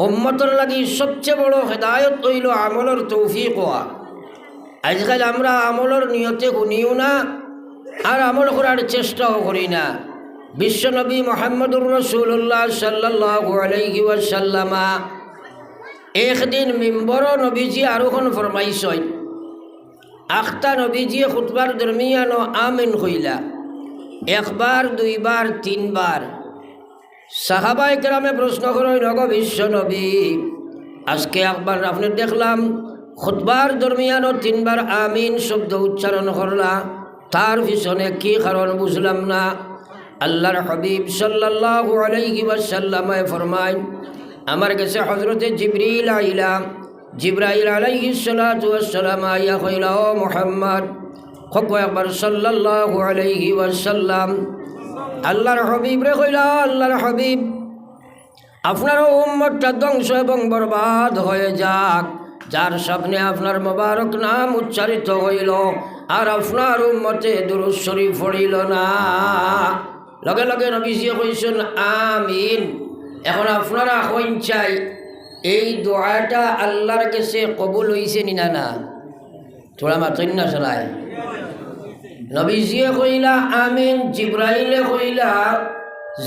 উম্মতর লাগি সবচেয়ে বড় হেদায়ত হইল আমলের তৌফিক হওয়া। আজকাল আমরা আমলের নিয়তে শুনিও না আর আমল করার চেষ্টাও করি না। বিশ্বনবী মুহাম্মদুর রাসূলুল্লাহ সাল্লাল্লাহু আলাইহি ওয়াসাল্লামা একদিন মিম্বর নবীজি আরোহণ ফরমাইছই। আখতা নবীজিয়ে খুতবার দরমিয়ানো আমিন কইলা একবার, দুইবার, তিনবার। সাহাবায়ে কেরামে প্রশ্ন করেন, নগো বিশ্ব নবী, আজকে একবার আপনি দেখলাম খুতবার দরমিয়ানো তিনবার আমিন শব্দ উচ্চারণ করলা, তার পিছনে কি কারণ বুঝলাম না। আল্লাহর হাবিব সাল্লাল্লাহু আলাইহি ওয়াসাল্লামে ফরমায়, আমার কাছে হযরতে জিবরিল আইলা। জিবরাইল আলাইহিস সালাতু ওয়াস সালাম আইয়া কইলা, ও মুহাম্মদ, কো একবার সাল্লাল্লাহু আলাইহি ওয়াসাল্লাম। আল্লাহর হাবিব রে কইলা, আল্লাহর হাবিব, আপনার উম্মতটা ধ্বংস এবং বরবাদ হয়ে যাক, যার সামনে আপনার মোবারক নাম উচ্চারিত হইল আর আপনার উম্মতে দুরূদ শরীফ পড়িল না। লগে লগে নবীজি কইছেন আমিন। এখন আপনারা কইন চাই এই দোয়াটা আল্লাহর কাছে কবুল হইছে নি না? না, থোড়া মাতইন না চলায়। নবীজিয়ে কইলা আমিন, জিবরাইলে কইলা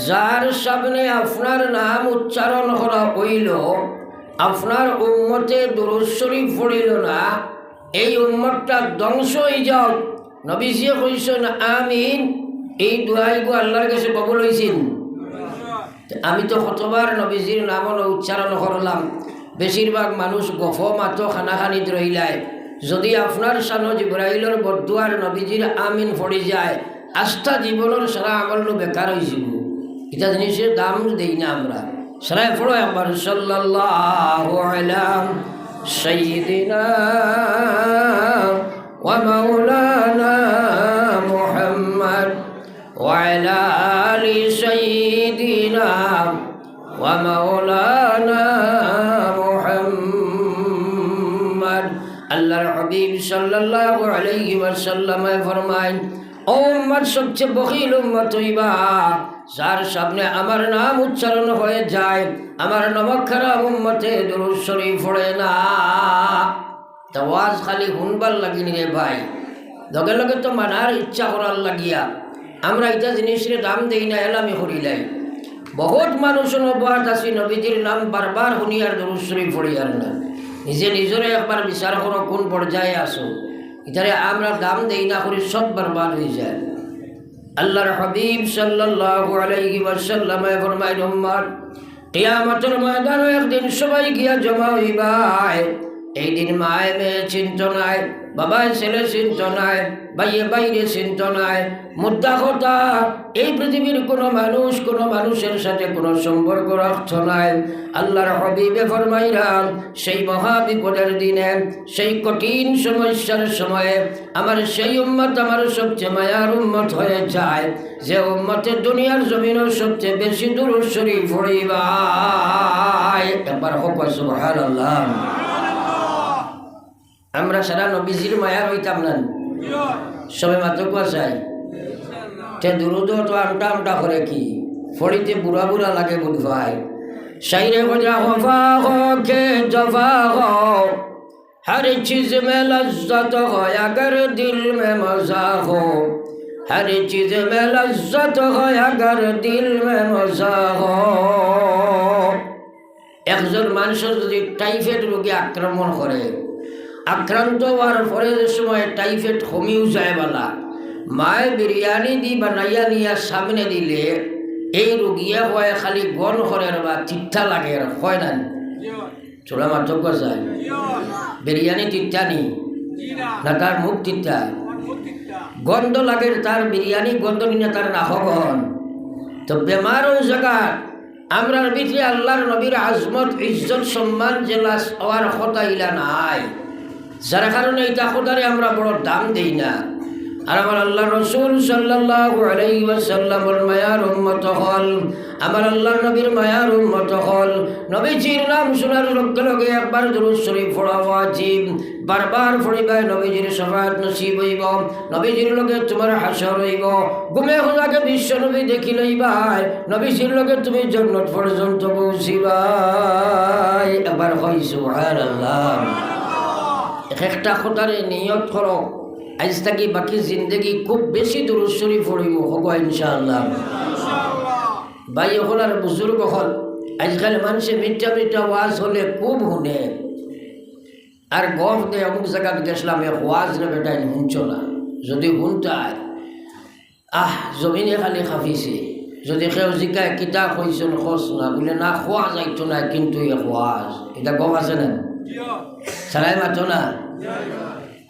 যার সামনে আপনার নাম উচ্চারণ করা হইল, আপনার উম্মতে দুরূদ শরীফ পড়িল না, এই উম্মতটা ধ্বংস হয়ে যাও। নবীজিয়ে কইছেন আমিন। এই দোয়াইগো আল্লাহর কাছে কবুল হইছেন। আমি তো কতবার নবীজির নাম উচ্চারণ করলাম, বেশিরভাগ মানুষ গফ মাতো খানাখানিত রইলায়। যদি আপনার সানো জিবরাইলের বদুয়ার নবীজির আমিন পড়ি যায়, আস্থা জীবনের সারা আমল বেকার হয়েছিল। এটা জিনিসের দাম দেই না আমরা। সারাই পড়ো একবার সাল্লাল্লাহু আলা সাইয়্যিদিনা ওয়া মাওলানা মুহাম্মদ ওয়া আলা আলি সাইয়্যিদিনা ওয়া মাওলানা মুহাম্মদ। আল্লাহর হাবিব সাল্লাল্লাহু আলাইহি ওয়াসাল্লাম ফরমায়, ও উম্মত, সবচেয়ে বখিল উম্মত হইবা যার সামনে আমার নাম উচ্চারণ হয়ে যায়, আমার নমক্ষরা উম্মতে দুরূদ শরীফ পড়ে না। তাওয়াজ খালি শুনবার লাগিনি রে ভাই, লগে লগে তো মানার ইচ্ছা করার লাগিয়া আমরা এটা জিনিসের দাম দেই না, এলামি করিলাই। বহুত মানুষ নবাত আছি নবীজির নাম বারবার শুনি আর দুরূদ শরীফ পড়ি আর না। নিজে নিজরে একবার বিচার করো কোন পর্যায়ে আসো। এটারে আমরা দাম দেই না করি, সব বরবাদ হয়ে যায়। আল্লাহর হাবিব সাল্লাল্লাহু আলাইহি ওয়াসাল্লাম ফরমায়, উম্মত, কিয়ামতের ময়দানে একদিন সবাই গিয়া জমা হইবা। এই দিন মায়ে মেয়ে চিন্তা নাই, বাবায় ছেলে চিন্তা নাই, ভাইয়ে বাইরে চিন্তা নাই। মুদ্রা কথা, এই পৃথিবীর কোনো মানুষ কোনো মানুষের সাথে কোনো সম্পর্ক রাখত নাই। আল্লাহর হাবিবে ফরমাইলাম, সেই মহা বিপদের দিনে, সেই কঠিন সমস্যার সময়ে আমার সেই উম্মত আমার সবচেয়ে মায়ার উম্মত হয়ে যায়, যে উম্মতের দুনিয়ার জমিনের সবচেয়ে বেশি দুরূদ শরীফ পড়িবা। একবার হোক সুবহানাল্লাহ। আমরা সারা নবীজির মায়ার হইতাম না, সবে মাত্র কুয়াশায় তে দুরুদ তো আমটা আমটা করে কি ফড়িতে বুড়া বুড়া লাগে বুধ ভাই। শাইরে বজরা হফা হো কে জফা হো, हर चीज में लज्जत हो अगर दिल में मजा हो, हर चीज में लज्जत हो अगर दिल में मजा हो। একজন মানুষের যদি টাইফয়েড রোগে আক্রমণ করে, আক্রান্ত হওয়ার পরের সময় টাইফয়েড কমিও যায় বলা, মায়ে বিরিয়ানি দি বানাইয়া নিয়া সামনে দিলে এই রোগিয়া হয় খালি গন করে বা তিতা লাগে, হয় না? ছোড়া মাত্র যায় বিরিয়ানি তিতা নি না, তার মুখ তিতা, গন্ধ লাগে তার বিরিয়ানি গন্ধ নিয়ে তার নাহগন। তো বেমারও জায়গা আমরা ভিতরে আল্লাহর নবীর আজমত ইজ্জত সম্মান জেলা হওয়ার কথা ইলা নাই, যার কারণে এটা খোদারে আমরা বড় দাম দেই না। আর আমার আল্লাহ রসুল সাল্লাল্লাহু আলাইহি ওয়াসাল্লামের মায়ার উম্মত হল, আমার আল্লাহর নবীর মায়ার উম্মত হল। নবীজির নাম শোনার লগে লগে একবার দুরূদ শরীফ পড়া ওয়াজিব, বারবার পড়িবা নবীজির শাফাআত নসিব হইব, নবীজির লগে তোমার হাসর হইব। ঘুমে খোদাকে বিশ্ব নবী দেখি লইবাই, নবীজির লগে তুমি জান্নাত পর্যন্ত পৌঁছিবাই। একবার কই সুবহানাল্লাহ। একটা কথারে নিয়ত করো, আজ থাকি বাকি জিন্দগি খুব বেশি দুরূদ শরীফ পড়িব হব ইনশাআল্লাহ। ভাই হল আর বুজুর্গ হল, আজকাল মানুষে মিথ্যা মিথ্যা ওয়াজ হলে খুব শুনে আর গফ দে। অমুক জায়গায় গেছিলাম, এক ওয়াজ রে বেটাই শুনছ না, যদি শুনতায় জমিনে খালি খাফিছে। যদি কেউ জিকায় কিতাব হয়েছেন খোঁজ না বলে না, খোয়া যাইতো না, কিন্তু এক ওয়াজ এটা গফ আছে না, সারাই মাতো না।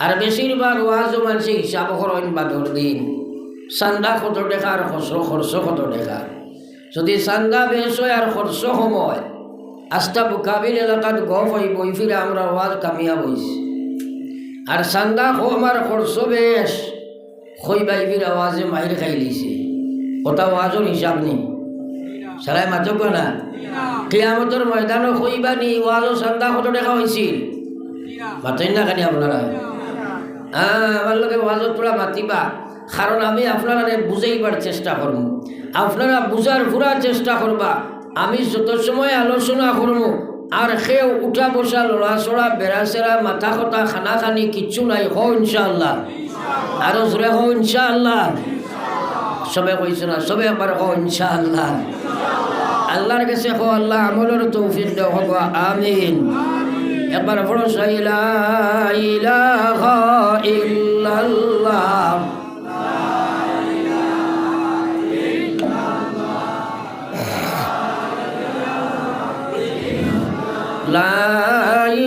আর বেশিরভাগ ওয়াজও মানুষ হিসাব করেন বাদর দিন, চান্দা কত টাকা আর খরচ কত টাকা। যদি চান্দা বেশ হয় আর খরচ সময়, আস্তা বুকাবিল এলাকাত গফ হইব, ফিরে আমরা ওয়াজ কামিয়াব হয়েছি। আর চান্দা কম আর খরচ বেশ, খইবাই ফিরে আওয়াজে মাইর খাই লিছে, ওটা ওয়াজর হিসাব নেই। সারাই মাতক না, কিয়ামতের ময়দানও খইবা নি ওয়াজও চান্দা কত টাকা হয়েছিল, মাতেন না খানি আপনারা। আমার লোকে ওয়াজত পুরা মাতিবা, কারণ আমি আপনারা বুঝাইবার চেষ্টা করব, আপনারা বুঝার পুরা চেষ্টা করবা। আমি যত সময় আলোচনা করব আর সেও উঠা বসা লড়াচড়া বেড়াচেরা মাথা কথা খানা খানি কিচ্ছু নাই, হো ইনশাআল্লাহ। আরো জোরে হো ইনশাআল্লাহ। সবে কইছে না, সবে একবার হো ইনশাআল্লাহ। আল্লাহর কাছে হো আল্লাহ আমলের তৌফিক দাও, হো আমিন। একবার বড় লা ইলাহা ইল্লাল্লাহ, লা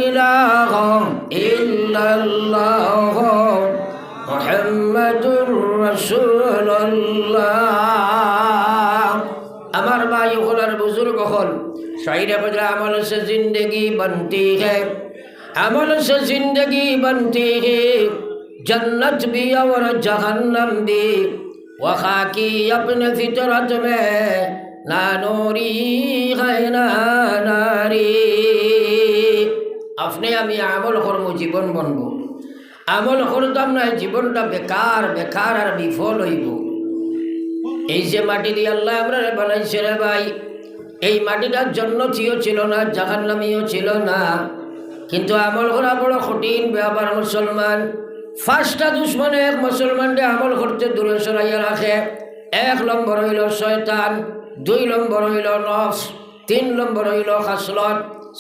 ইলাহা ইল্লাল্লাহ মুহাম্মাদুর রাসূলুল্লাহ। আমার ভাই হল বুজুর্গ হল, शायर बदला अमल से जिंदगी बनती है, अमल से जिंदगी बनती है, जन्नत भी और जहन्नम भी, वखा की अपने फितरत में ना नूरी है ना नारी। अपने আমি আমল করব, জীবন বনব, আমল করতাম না জীবনটা বেকার বেকার আর বিফল হইব। এই যে মাটি দিয়ে আল্লাহ আমরা বানাইছে রে ভাই, এই মাটিটার জন্নতিও ছিল না, জাহান্নামীও ছিল না, কিন্তু আমল করা বড় কঠিন ব্যাপার। মুসলমান ফার্স্টটা দুশ্মনে এক মুসলমানকে আমল করতে দূরে সরাইয়া রাখে। 1 নম্বর হইল শয়তান, 2 নম্বর হইল নফস, 3 নম্বর হইল খাসলত,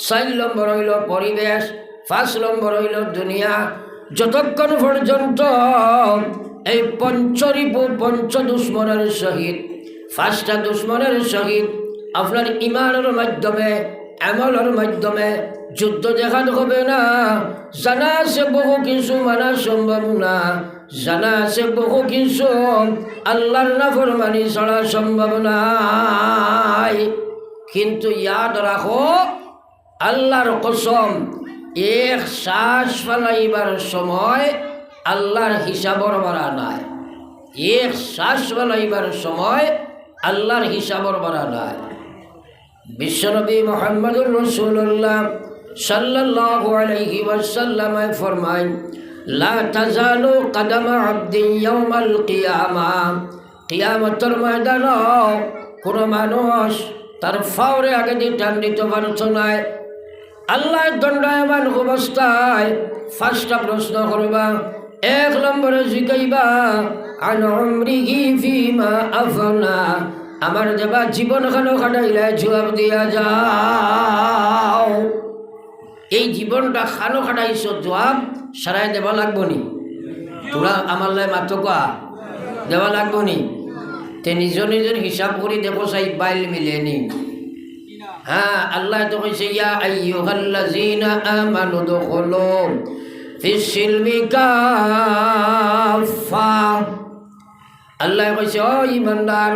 4 নম্বর হইল পরিবেশ, 5 নম্বর হইল দুনিয়া। যতক্ষণ পর্যন্ত এই পঞ্চরিপু পঞ্চ দুশ্মনের সহিত, ফার্স্টটা দুশ্মনের সহিত আপনার ইমানের মাধ্যমে আমলের মাধ্যমে যুদ্ধ দেখানো হবে না। জানা আছে বহু কিছু মানা সম্ভব না, জানা আছে বহু কিছু আল্লাহর নাফরমানি ছাড়া সম্ভব নাই। কিন্তু ইয়াদ রাখো, আল্লাহর কসম, এক শ্বাস ফেলাইবার সময় আল্লাহর হিসাবর বাড়া নাই, এক শ্বাস ফেলাইবার সময় আল্লাহর হিসাবর বাড়া নাই। বিশ্বনবী মুহাম্মদুর রাসূলুল্লাহ সাল্লাল্লাহু আলাইহি ওয়াসাল্লাম ফরমায়, লা তাজালু কদমা আবদিন ইয়াউমাল কিয়ামাহ, কিয়ামতের ময়দানে কোন মানুষ তার ফাওরে আগে দিয়ে টান দিতে পারত না। আল্লাহ দণ্ডায়মান অবস্থায় ফার্স্টটা প্রশ্ন করবা, 1 নম্বরে জিজ্ঞাইবা আন উমরিহি ফিমা আফনা, আমার দেবা জীবন খানো খাটাইলে জবাব দিয়া যাও। এই জীবনটা খানো খাটাইছ, জবাব সারাই দেবা লাগবো নি? তোরা আমার লাই মাত্র কোয়া দেওয়া লাগবো নি? তে নিজের নিজের হিসাব করি দেখো চাই বাইল মিলে নি। হ্যাঁ, আল্লাহ তো কইছে ইয়া আইয়ুহাল্লাযীনা আমানু দুখুলু ফিস-সিলমি কাফা। আল্লাহ কইছে ও ইমানদার,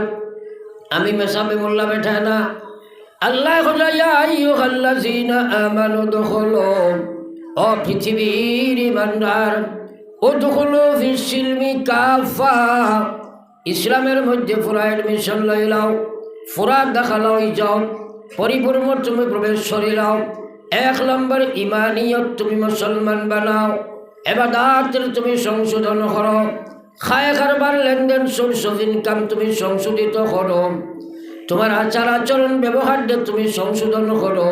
আমি মেসাবে মোল্লা বেঠা না। আল্লাহ কইছে ইয়া আইয়ুহাল্লাযীনা আমানু দুখুলু, ও পৃথিবীর ইমানদার, ও উদখুলু ফিস-সিলমি কাফা, ইসলামের মধ্যে পুরা এডমিশন লইলাও, পুরা দেখালাও যাও, পরিপূর্ণ তুমি প্রবেশ করিলাও। 1 নম্বর ইমানিয়ত তুমি মুসলমান বানাও, ইবাদতের তুমি সংশোধন করো, খায় কারবার লেনদেন সোর্স অফ ইনকাম তুমি সংশোধিত করো, তোমার আচার আচরণ ব্যবহার তুমি সংশোধন করো,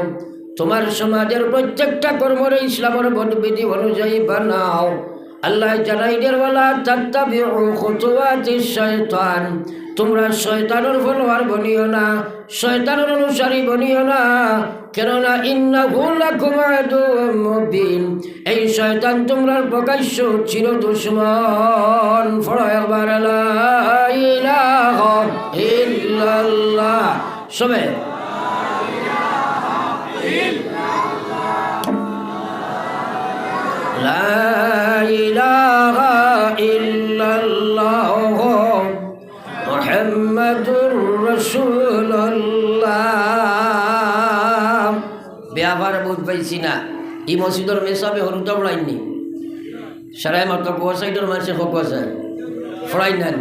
তোমার সমাজের প্রত্যেকটা কর্মরে ইসলামের বিধি অনুযায়ী বানাও। আল্লাহ জানাইদের ওয়ালা তাত্তাবিউ খুতুওয়াতিশ শাইতান, তোমরা শয়তানের ফলোয়ার বনিও না, শয়তানের অনুসারী বনিও না, কেননা ইন্নাহু লাকুম আদুউম মুবিন, এই শয়তান তোমরা প্রকাশ্য চির দুশমন। ফলো একবার লা ইলাহা ইল্লাল্লাহ, সবে লা ইলাহা ইল্লাল্লাহ মুহাম্মাদুর রাসূলুল্লাহ। ব্যাপার বুঝ পাইছি না, এই মসজিদের মেসাবে হরুতা পড়াইনি, সারাই মাত্র কুয়াশাইটোর মানুষে কুয়াশায় ফড়াই নেন।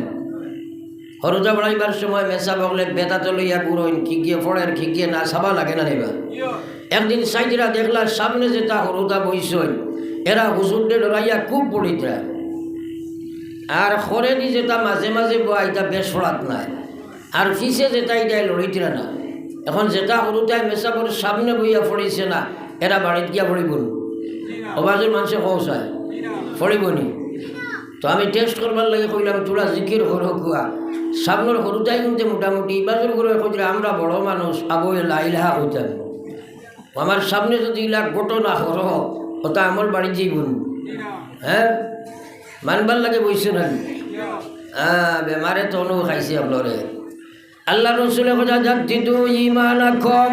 হরুতা পড়াইবার সময় মেসা বগলে বেতাতে লইয়া পুরোইন খিগিয়ে ফড়ের খিগিয়ে না সাবা লাগে না নেবা। একদিন সাইজরা দেখলার সামনে যেটা হরুতা বইসই, এরা হুজুরদের ডরাইয়া খুব পড়িতরা, আর খরে দি যেটা মাঝে মাঝে বয়া এটা বেশ ফড়াত নাই, আর ফিসে যেটা এটাই লড়িতরা না। এখন যেটা হরুতায় মেসাপর সামনে বইয়া ফড়িছে না, এরা বাড়িত গিয়া ফড়িবনি, অবাজের মানুষে কৌশায় ফড়িবনি। তো আমি টেস্ট করবার লাগে কইলাম তোরা জিকির হর কুয়া সামনের হরুতাই কিন্তু মোটামুটি বাজুর করে কইলে আমরা বড় মানুষ আবয়ে লাইলাহা হইতাম, আমার সামনে যদি ইলাক ঘটনা হর ওটা আমার বাড়ি যাইবন। হ্যাঁ মানবার লাগে বইছে না, বেমারে তো অনু খাইছে আপনারে। আল্লাহ রসুলের কথা জাদ্দিদু ঈমানাকুম,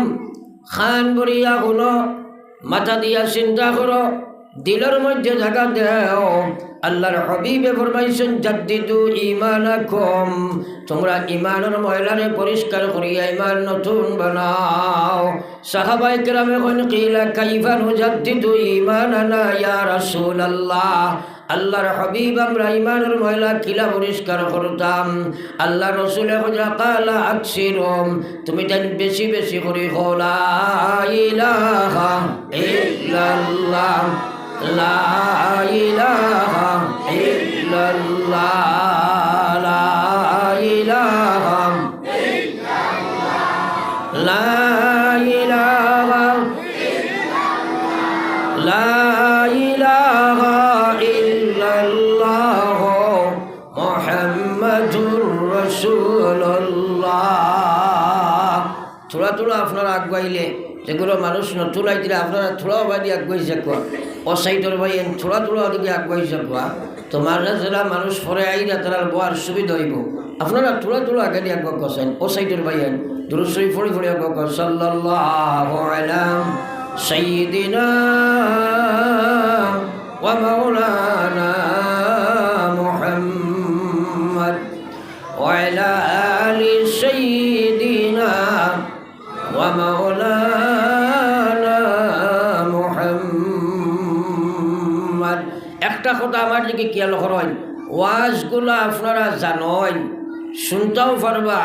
খান বরিয়া হলো, মাথা দিয়া চিন্তা করো, দিলের মধ্যে জায়গা দেও। আল্লাহর হাবিবে ফরমাইছেন জাদ্দিদু ঈমানাকুম, তোমরা ঈমানের ময়লারে পরিষ্কার করিয়া ঈমান নতুন বানাও। সাহাবায়ে কেরামে কোন কিলা কাইফা নুজাদ্দিদু ঈমানানা ইয়া রাসূলুল্লাহ, আল্লাহর হাবিব আমরা ঈমানের ময়লা কিলা পরিষ্কার করতাম। আল্লাহ রসুলে কালা আকসিরুম, তুমি তাই বেশি বেশি করে লা ইলাহা ইল্লাল্লাহ, লা ইলাহা ইল্লাল্লাহ, লা ইলাহা ইল্লাল্লাহ, লা ইলাহা ইল্লাল্লাহ, লা ইলাহা ইল্লাল্লাহ মুহাম্মাদুর রাসূলুল্লাহ। থোড়া থোড়া আপনারা আগুয়াইলে যেগুলো মানুষ নতুলাই দিলে আপনারা থোড়াও বাড়ি আগুয়াই যাকুয়া, অসাইটর ভাইয়েন থোড়া থোড়া দিকে আগুয়াই যাকুয়া, তো মারা যারা মানুষ পরে আইরা তারা বয়ার সুবিধা হইব। আপনারা থোড়া থোড়া আগে আগুয়া কছেন, অসাইটর ভাইয়েন দুরূদ শরীফ পড়ে পড়ে আগুয়া কর সাল্লাল্লাহু আলা সাইয়্যিদিনা ওয়া মাওলানা মুহাম্মদ ওয়া আলা আলি সাইয়্যিদিনা ওয়া মাওলানা মুহাম্মদ। একটা কথা আমার দিকে খেয়াল করেন, ওয়াজগুলো আপনারা জানেন, শুনতেও পারবা,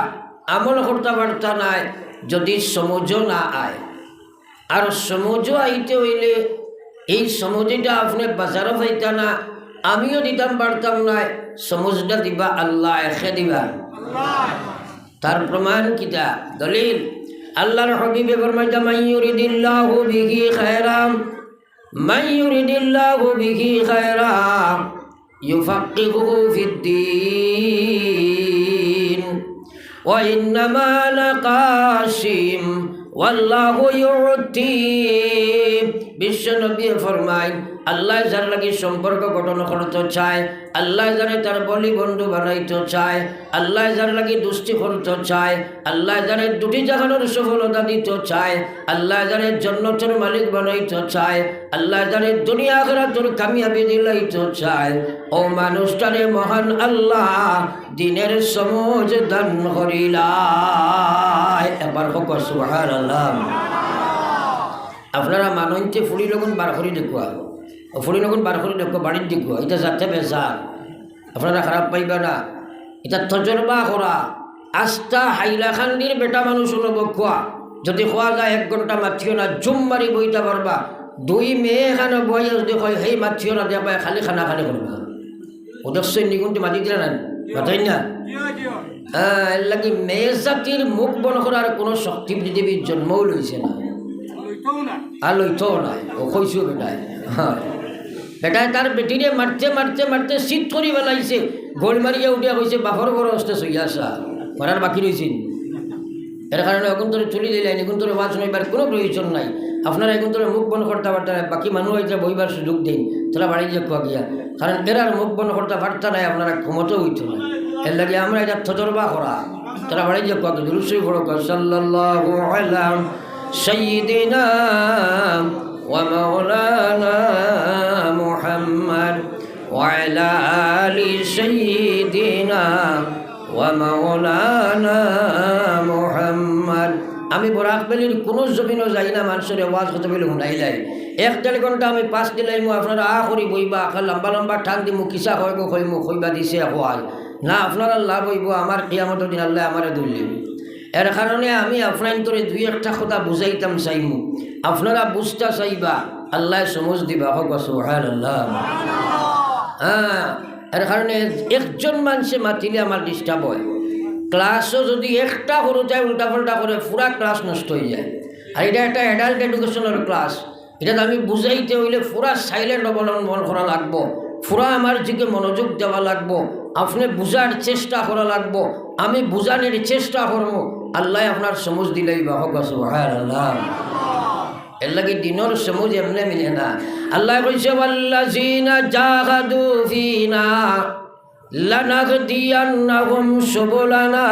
আমল করতে পারতা নাই যদি সমুজও না আয়। আর সমুজও আইতে হইলে এই সমুজিটা আপনি বাজারও পাইতা না, আমিও দিতাম পারতাম না, সমুজটা দিবা আল্লাহ একে দিবা। তার প্রমাণ কিতা দলিল? আল্লাহর হাবিবে ফরমাইতা মান ইউরিদিল্লাহু বিহি খায়রাম, মান ইউরিদিল্লাহু বিহি খায়রাম ইউফাক্কিহুহু ফিদ্দীন ওয়া ইন্নামা আনা কাসিম ওয়াল্লাহু ইউতি। বিশ্বনবী ফরমায় আল্লাহ যার লাগি সম্পর্ক গঠন করতে চায়, আল্লাহ যারে তার বলি বন্ধু বানাইতে চায়, আল্লাহ যার লাগি দুষ্টি করতে চায়, আল্লাহ যারে দুটি জাহানের সফলতা দিতে চায়, আল্লাহ যারে জান্নাতের মালিক বানাইতে চায়, আল্লাহ যারে দুনিয়া আখিরাতের কামিয়াবি দিলাইতে চায়, ও মানুষটারে মহান আল্লাহ দিনের সমজ দান করিলাই। একবার হোক সুবহানাল্লাহ। আপনারা মানন্তে ফুলি লগন বার করি দেখুয়া, ফুড়ি নকুন বার করে দেখো বাড়ির দিক এটা যাতে বেজার আপনারা খারাপ পাইবা না। এটা তজরবা করা আস্থা হাইলাখান্ডির বেটা মানুষ হলো খোয়া যদি খোয়া যায় 1 ঘন্টা মাথিও না জুম মারি বইতে পারবা। 2 মেয়ে এখানে বই যদি কয় সেই মাথিও না দেখবা খালি খানা খালি করবা উদ্দেশ্য নিগুণটি মাতি দিলে না মাথাই না। হ্যাঁ এর লাগে মেয়ে জাতির মুখ বন করার কোনো শক্তি পৃথিবীর জন্মও লইছে না আর লইতেও নাই ও কইছো বেটায়। হ্যাঁ বেটায় তার বেটিরে মারতে মারতে মারতে শীত করি বেলাইছে গোল মারিয়া উঠিয়া কইছে বাপর বড় হস্তে সইয়া আসা মারার বাকি রয়েছেন। এর কারণে এখন তোরে চলি দিলেন এখন তোরে ওয়াজ শুনাইবার কোনো প্রয়োজন নাই। আপনারা এখন তোরে মুখ বন্ধ করতে পারতেন বাকি মানুষ এটা বইবার সুযোগ দিন তারা বাড়ি যে কোয়া গিয়া কারণ এরার মুখ বন্ধ করতে পারত নাই আপনারা ক্ষমতাও হইত না। এর লাগে আমরা এটা তজরবা করা তারা বাড়ি যে কোয়া দুরুসই বড় সাল্লাল্লাহু আলা সাইয়্যিদিনা ওয়া মাওলানা মুহাম্মদ ওয়া আলা আলি সাইয়্যিদিনা ওয়া মাওলানা মুহাম্মদ। আমি বরাক বেলির কোনো জমিনও যাই না মানুষের ওয়াজ হতে বলে শুনাই লাই 1-1.5 ঘন্টা আমি পাস দিলাইমু আপনারা করি বইবা লম্বা লম্বা ঠান দিমু কিসা হইব কইমু কইবা দিছে হওয়াই না আপনারা লাভ হইব আমার কিয়ামতের দিন আল্লাহ আমারে দুলিব। এর কারণে আমি আপনার তোরে 2-1টা কথা বুঝাইতাম চাইমু আপনারা বুঝতে চাইবা আল্লাহ সমজ দিবা হোক সুবহানাল্লাহ। হ্যাঁ এর কারণে একজন মানুষে মাতিলে আমার ডিস্টার্ব হয়। ক্লাসও যদি একটা সরু যায় উল্টাপাল্টা করে পুরা ক্লাস নষ্ট হয়ে যায়। আর এটা একটা অ্যাডাল্ট এডুকেশনের ক্লাস এটা আমি বুঝাইতে হইলে পুরা সাইলেন্ট অবলম্বন করা লাগবো পুরা আমার দিকে মনোযোগ দেওয়া লাগবো আপনি বুঝার চেষ্টা করা লাগবো আমি বুঝানোর চেষ্টা করবো আল্লাহ আপনার সমজ দিলেই বা হোক সুবহানাল্লাহ। এর লাগে দিনের সমজ এমনি মিলে না। আল্লাহ কইছে ওয়াল্লাযিনা জাহাদু ফিনা লানাহদিয়ান্নাহুম সুবুলানা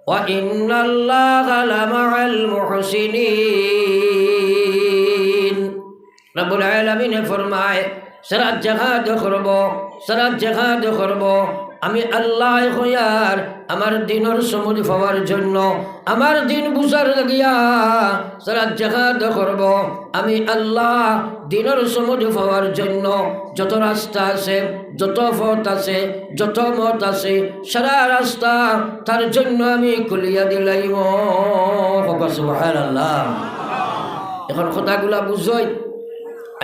ওয়া ইন্নাল্লাহা লামাআল মুহসিনিন। রব্বুল আলামিন ফরমায় সারা জাহাদ করব আমি আল্লাহ হইয়ার আমার দিনের সমুদ পাওয়ার জন্য আমার দিন বুঝার লাগিয়া সারা জাহাদ করব আমি আল্লাহ দিনের সমুদ পাওয়ার জন্য যত রাস্তা আছে যত পথ আছে যত মত আছে সারা রাস্তা তার জন্য আমি খুলিয়া দিলাইম সুবহানাল্লাহ। এখন কথাগুলা বুঝই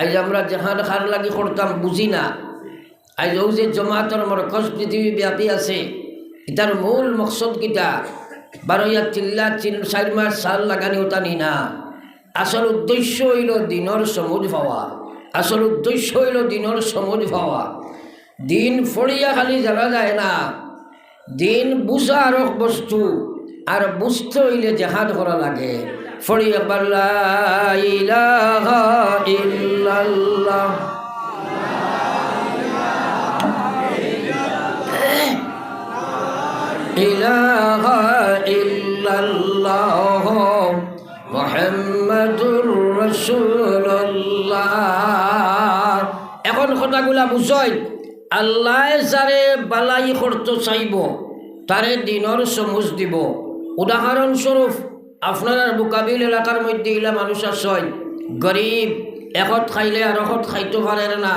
আজ আমরা জাহাদ খার লাগি করতাম বুঝি না। আজ ও যে জমাতর মরকজ পৃথিবী ব্যাপী আছে এটার মূল মকসদ কিটা 12 চিল্লা 4 মাস সাল লাগানি ওটা নি না। আসল উদ্দেশ্য হইল দিনের সমুজ পাওয়া আসল উদ্দেশ্য হইল দিনের সমুজ পাওয়া। দিন ফড়িয়া খালি জানা যায় না দিন বুঝা আর বস্তু আর বুঝতে হইলে জাহাদ করা লাগে। ফড়িয়া লা ইলাহা ইল্লাল্লাহ ইলাহা ইল্লাল্লাহ মুহাম্মাদুর রাসূলুল্লাহ। এখন কথাগুলা বুঝই আল্লাহ যারে বালাই করতে চাইব তারে দিনের সমুজ দিব। উদাহরণস্বরূপ আপনার বুকাবিল এলাকার মধ্যে ইলা মানুষ আছে গরিব এখন খাইলে আর এখন খাইতে পারে না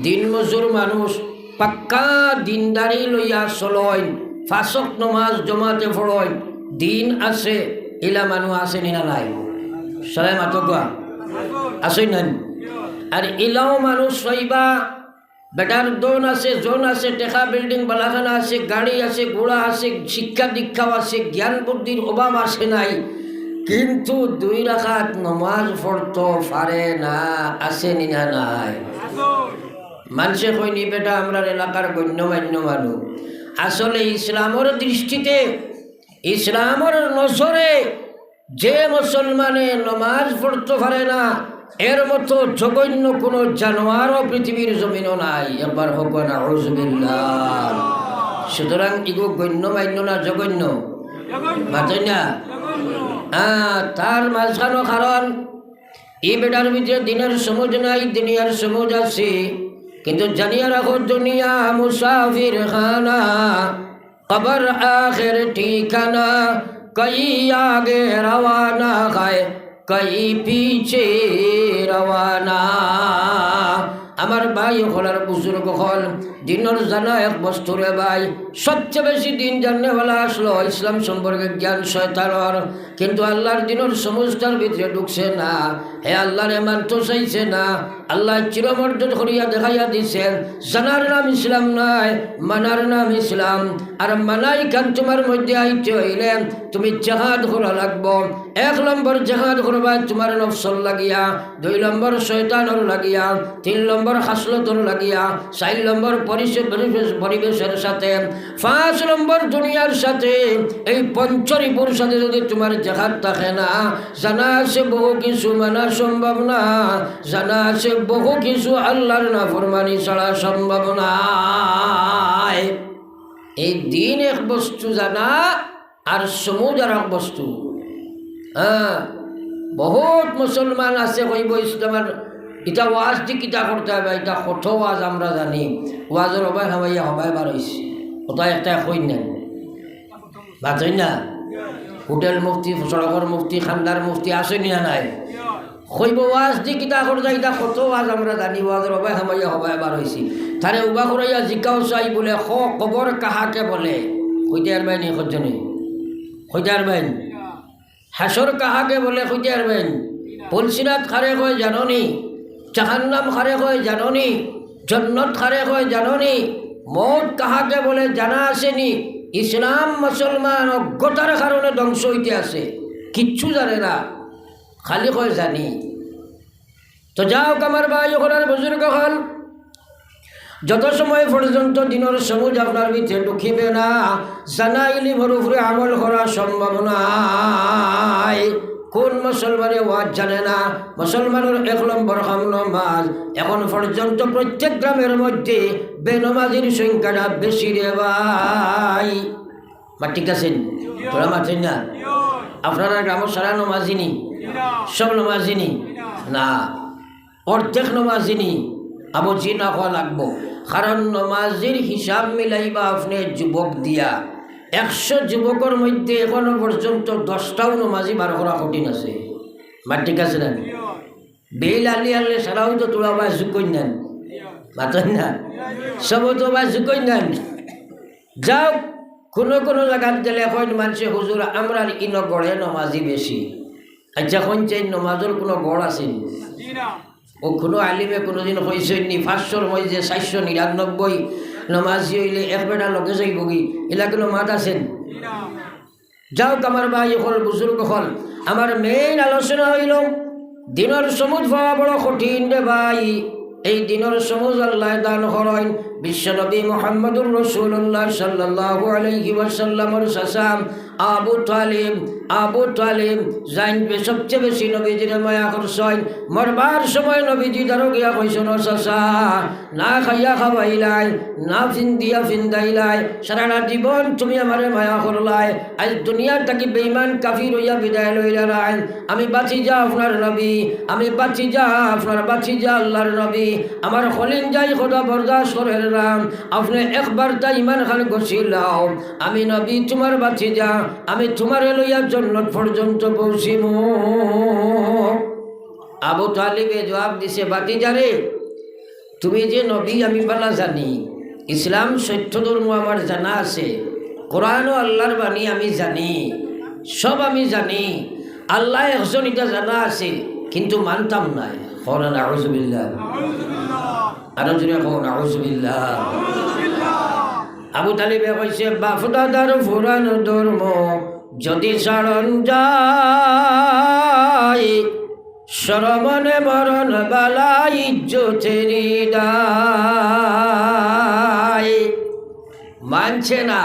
দিন মজুর মানুষ পাক্কা দিনদারি লইয়া চলয় 5 ওয়াক্ত নামাজ জমাতে পড়য় দিন আছে ইলা মানুষ আছে না নাই সবাই মাতকা আছে না। আর ইলাও মানুষ হইবা বেটার দোন আছে জোন আছে টেকা বিল্ডিং বালাখানা আছে গাড়ি আছে ঘোড়া আছে শিক্ষা দীক্ষাও আছে জ্ঞান বুদ্ধির অভাব আছে নাই কিন্তু 2 রাকাত নামাজ পড়তে পারে না আছে না নাই। মানুষে কইনি বেটা আমরা এলাকার গণ্যমান্য মানুষ আসলে ইসলামের দৃষ্টিতে ইসলামের নজরে যে মুসলমানে নামাজ পড়তে পারে না এর মতো জঘন্য কোনো জানোয়ারও পৃথিবীর জমিনও নাই। একবার হোক না আউযুবিল্লাহ। সুতরাং ইগো গণ্যমান্য না জঘন্য বাতই না। তার মাঝখানো কারণ এই বেটার ভিতরে দিনের সমুজ নাই দুনিয়ার সমুজ আছে কিন্তু জানিয়া রাখো দুনিয়া মুসাফির খানা কবর আখির ঠিকানা কই আগে রওয়ানা খায় কই পিছে রওয়ানা। আমার ভাই হলার বুজুর্গ হল দিনের জানা এক বস্তুরে ভাই সবচেয়ে বেশি দিন জাননেওয়ালা আসলো ইসলাম সম্পর্কে জ্ঞান শয়তানের, কিন্তু আল্লাহর দিনের সমস্যার ভিতরে ঢুকছে না। হে আল্লাহর এমান তো চাইছে না। আল্লাহ চিরমর্যাদ করিয়া দেখাইয়া দিছেন জানার নাম ইসলাম নয়, মানার নাম ইসলাম। আর মানাই খান তোমার মধ্যে আইতে হইলে তুমি জাহাদ করা লাগবো। 1 নম্বর জাহাদ করবা তোমার নফসল লাগিয়া, 2 নম্বর শয়তানর লাগিয়া, 3 নম্বর হাসলতর লাগিয়া, 4 নম্বর পরিবেশের সাথে, 5 নম্বর দুনিয়ার সাথে। এই পঞ্চরিপুর সাথে যদি তোমার জাহাদ থাকে না, জানা আছে বহু কিছু মানা সম্ভব না, জানা আছে বহু কিছু আল্লাহর নাফরমানি ছাড়া সম্ভব না। এই দিন এক বস্তু জানা আর সমুদ আর এক বস্তু। বহুত মুসলমান আছে কইব ইসলামের এটা ওয়াজ দি কিতা করতে হবে, এটা কত ওয়াজ আমরা জানি, ওয়াজের হবাই খাবাইয়া হবাই বার হয়েছে, কোথায় একটা কই নেন বাতই না। হোটেল মুফতি, সড়কর মুফতি, খান্দার মুফতি আসেনি না নাই, কইব ওয়াজ দি কিতা করতে এটা কত ওয়াজ আমরা জানি, ওয়াজের হবাই খাবাইয়া হবাই বার হয়েছি। তারে উবা করাইয়া জিজ্ঞাও চাই বলে খবর কাহাকে বলে, কইতে পারবেন এই সজ্জনে, কইতে পারবেন হাসর কাহাকে বলে, কইতে পারবেন পলসিরাত খারে কয় জাননি, জাহান্নাম খারে কয় জাননি, জন্নত খারে কয় জাননি, মৌত কাহাকে বলে জানা আসেনি। ইসলাম মুসলমান অজ্ঞতার কারণে ধ্বংস হইতে আছে, কিচ্ছু জানে না, খালি কয় জানি। তো যাও আমার ভাই ওখানে বুজুর্গ হল, যত সময় পর্যন্ত দিনের সমুজ আপনার ভিতরে ঢুকিবে না, জানাইলি ভরুফরে আমল করা সম্ভব নয়। কোন মুসলমানে ওয়াজ জানে না? মুসলমানের 1 নম্বর কাম নামাজ। এখন পর্যন্ত প্রত্যেক গ্রামের মধ্যে বেনমাজির সংখ্যাটা বেশি রে ভাই। বা ঠিক আছেন তোরা মাছেন না? আপনারা গ্রামের সারা নমাজিনি, সব নমাজিনি না, অর্ধেক নমাজিনি। আবু জি না হওয়া লাগবো, কারণ নমাজির হিসাব মিলাইবা আপনি যুবক দিয়া 100 যুবকের মধ্যে এখনো পর্যন্ত 10টাও নমাজি বার করা কঠিন আছে। বা ঠিক আছে না? বেল আলি আনলে সারাও তো তোরা বা ঝুঁকই নেন, মাতেন না, সব তো বা ঝুঁকই নেন। যাও কোনো কোনো জায়গাত গেলে এখন মানুষে হুজুর আমরা ইন গড়ে নমাজি বেশি। আচ্ছা কোন চাই নমাজের কোনো গড় আছে? ও কোনো আলিমে কোনোদিন হয়েছেনি 500-র মধ্যে 499 নমাজি হইলে 1 বেটা লগে যাইব কি? এলা কোনো মাত আছেন? যাও আমার ভাই হল বুজুর্গ হল, আমার মেইন আলোচনা হইল দিনের সমুজ পাওয়া বড় কঠিন রে ভাই। এই দিনের সমুজ আল্লাহ দান করেন বিশ্বনবী মুহাম্মদুর রাসূলুল্লাহ সাল্লাল্লাহু আলাইহি ওয়াসাল্লামের চাচা আবু তালিব। আবু তালিব জানবে সবচেয়ে বেশি নবীজির মায়া করছেন। মরবার সময় নবীজি দারো গিয়া কইছেন, চাচা না খাইয়া খাওয়াইলাই, না ফিন্দিয়া ফিন্দাইলাই, সারাটা জীবন তুমি আমারে মায়া করলাই, আজ দুনিয়ার থাকি বেঈমান কাফির হইয়া বিদায় লইলাই। আমি বাঁচি যা আপনার নবী, আমি বাঁচি যা আপনার বাঁচি যা আল্লাহর নবী, আমার খলিন যাই খোদা বরদাস্ত করেন রাম, আপনি একবার তা ইমান খান গছিলাও, আমি নবী তোমার বাঁচি যা, আমি তোমার লইয়া জন্নত পর্যন্ত পৌঁছিব। আবু তালিবে জবাব দিছে, বাতিজারে তুমি যে নবী আমি বালা জানি, ইসলাম সত্য ধর্ম আমার জানা আছে, কোরআন ও আল্লাহর বাণী আমি জানি, সব আমি জানি, আল্লাহ একজন এটা জানা আছে, কিন্তু মানতাম না। করেন আউযুবিল্লাহ, আরো জোরে করেন আউযুবিল্লাহ। আবু তালিবে কইছে, বাপ দাদার পুরানো ধর্ম যদি ছাড়ন যায়, শরমনে মরণ বালা ইজ্জতেরি দায়। মানছে না।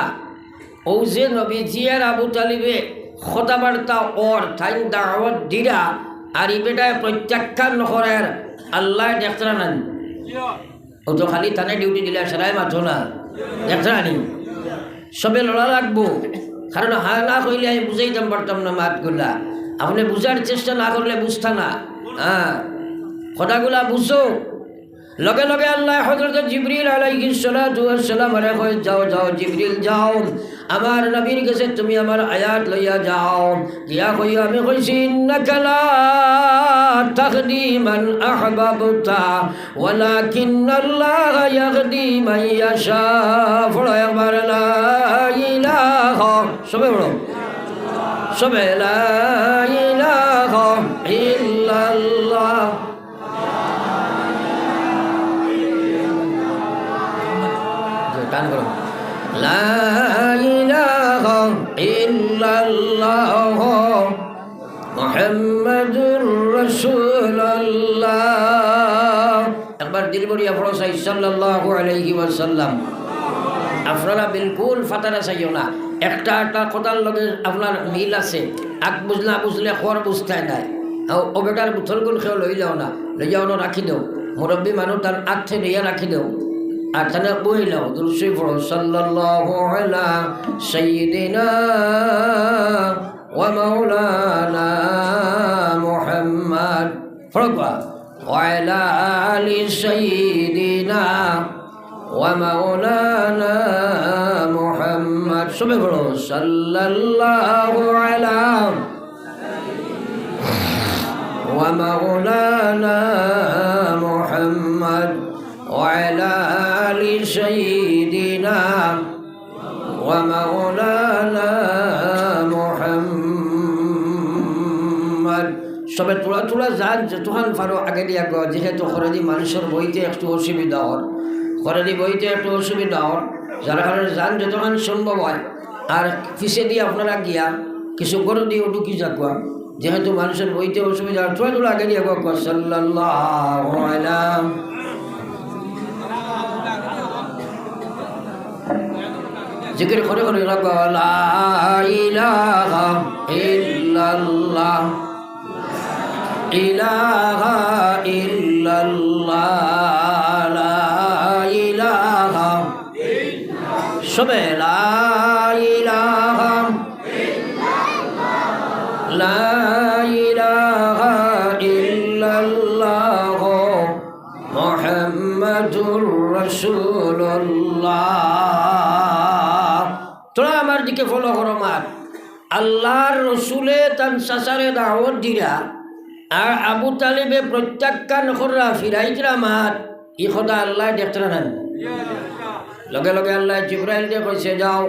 ও যে নবীজি আর আবু তালিবে কথাবার্তা ওর ঠাইন দাওয়াত দিরা, আর ই বেটায় প্রত্যাখ্যান নকরের, আল্লাহ দেখতরা নেন। ও তো খালি থানে ডিউটি দিলে সারাই মাথো না, দেখতরা নি সবে লড়া লাগবো। কারণ হা না কইলে আমি বুঝাইতাম পারতাম না মাতগুলা, আপনি বুঝার চেষ্টা না করলে বুঝতা না। কথাগুলা বুঝো। লগে লগে আল্লাহ হযরত জিবরিল আলাইহিস সালাতু ওয়াস সালাম আরে কয়, যাও যাও জিবরিল যাও, আমার নবীর কাছে তুমি আমার আয়াত লইয়া যাও গিয়া কইও আমি কইছি ইন্নাকা লা তাহদি মান আহবাবতা ওয়ালাকিন্নাল্লাহা ইয়াহদি মান ইয়াশা। পড়ো একবার লা ইলাহা, সবে পড়ো সবে লা ইলাহা ইল্লাল্লাহ। টান করো লা ইলাহা ইল্লাল্লাহ মুহাম্মাদুর রাসূলুল্লাহ। একবার দিল বড়িয়া পড়ো সাল্লাল্লাহু আলাইহি ওয়াসাল্লাম। আপনারা বিলকুল ফাতারা চাইও না, একটা একটা কথার লগে আপনার মিল আছে, আগ বুঝলা বুঝলে খর বুঝতাই নাই। ও বেটার বুথলগুল খেয়ে লই যাও না, লই যাও না রাখি দেও, মুরব্বী মানুষ তার আর্থে লইয়া রাখি দেও। আর তাহলে বইলাও দুরূদ পড়ো সাল্লাল্লাহু আলা সাইয়্যিদিনা ওয়া মাওলানা মুহাম্মদ। পড়বা ওয়া আলা আলি সাইয়্যিদিনা ওয়া মাওলানা মুহাম্মদ। সবে পড়ো সাল্লাল্লাহু আলা ওয়া মাওলানা মুহাম্মদ وعلى آل سيدنا ومولانا محمد। সবে তোলা তোলা যান যতক্ষণ পারো আগে দিয়া গো, যেহেতু খরাদি মানুষের বইতে একটু অসুবিধা হর, খরাদি বইতে একটু অসুবিধা হর, যার কারণে যান যতক্ষণ সম্ভব হয়। আর পিছিয়ে দিয়ে আপনারা গিয়া কিছু করে দিয়ে ঢুকি যাকুয়া, যেহেতু মানুষের বইতে অসুবিধা, তোলা তোলা আগে দিয়া গো সাল্লাল্লাহু আলাইহি। জিকির করে করে রাখো লা ইলাহা ইল্লাল্লাহ ইলাহা ইল্লাল্লাহ লা ইলাহা সবে লা ইলাহা লা ইলাহা ইল্লাল্লাহ মুহাম্মাদুর রাসূলুল্লাহ। তোরা আমার দিকে ফলো করো মার। আল্লাহর রসুলে তার চাচারে দাওয়াত দিরা আর আবু তালিবে প্রত্যাখ্যান করা ফিরাইতরা মার, ই কথা আল্লাহ দেখতে না। লগে লগে আল্লাহ জিবরাইল দিয়ে কইছে যাও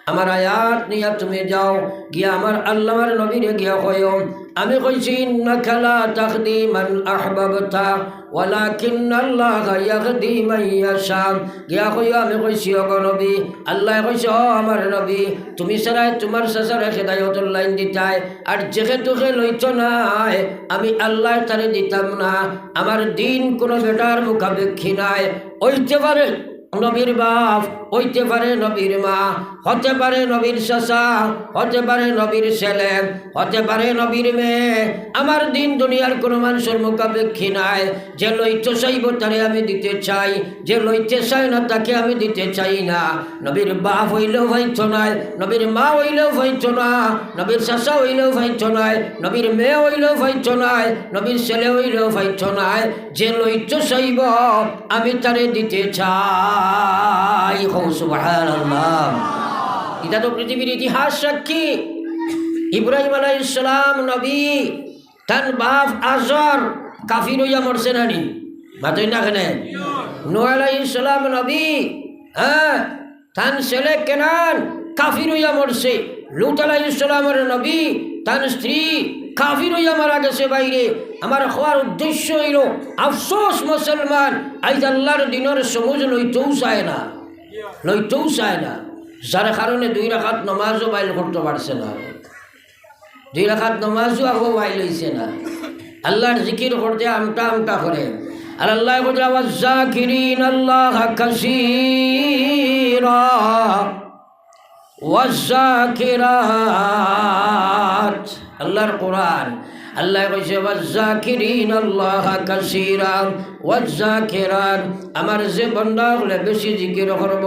আমার আয়াত নিয়া তুমি যাও গিয়া আমার আল্লাহর নবীরে গিয়া কইও আমি কইছি ইন্নাকা লা তাহদি মান আহবাবতা ওয়ালাকিন্নাল্লাহা ইয়াহদি মান ইয়াশা। গিয়া কইও আমি কইছি ও নবী, আল্লাহ কইছে ও আমার নবী তুমি ছাড়া তোমার চাচারে হেদায়েতের লাইন দিতাই, আর যেহেতু লইতো নাই আমি আল্লাহ তারে দিতাম না। আমার দিন কোনো বেটার মুখাপেক্ষী নাই, ওইতে পারে নবীর বাপ, হইতে পারে নবীর মা, হতে পারে নবীর চাচা, হতে পারে নবীর ছেলে, হতে পারে নবীর মেয়ে। আমার দিন দুনিয়ার কোনো মানুষের মুখাপেক্ষী নাই। যে লইতে চাইব তারে আমি দিতে চাই, যে লইতে চাই না তাকে আমি দিতে চাই না। নবীর বাপ হইলেও ভাইত নাই, নবীর মা হইলেও ভাইত না, নবীর চাচা হইলেও ভাইত নাই, নবীর মেয়ে হইলেও ভাইত নাই, নবীর ছেলে হইলেও ভাইত নাই। যে লইতে চাইব আমি তারে দিতে চাই। সুবহানাল্লাহ। এটা তো পৃথিবীর ইতিহাস সাক্ষী। ইব্রাহিম আলাইহিস সালাম নবী, তার বাপ আজর কাফির হইয়া মরছে নানি মাতই না কেন? নূহ আলাইহিস সালাম নবী, হ্যাঁ, তার ছেলে কেনান কাফির হইয়া মরছে। লূত আলাইহিস সালামের নবী, তার স্ত্রী কাফির হইয়া মারা গেছে বাইরে। আমার হওয়ার উদ্দেশ্য হইল আফসোস মুসলমান আজ আল্লাহর দিনের সমুজ লইতেও চায় না, লইতেও চায় না, যার কারণে 2 রাকাত নমাজও বাইল করতে পারছে না, 2 রাকাত নমাজও আগো বাইল হইছে না। আল্লাহর জিকির করতে আমটা আমটা করে। আর আল্লাহ বলে ওয়াজ্জাকিরিন আল্লাহ কাসীরা ওয়াজ্জাকিরাত। আল্লাহর কোরআন আল্লাহ কইছে ওয়াজ্জাকিরিন আল্লাহ কাসীরা ওয়াজ্জাকিরাত। আমার যে বান্দা হলে বেশি জিকির করব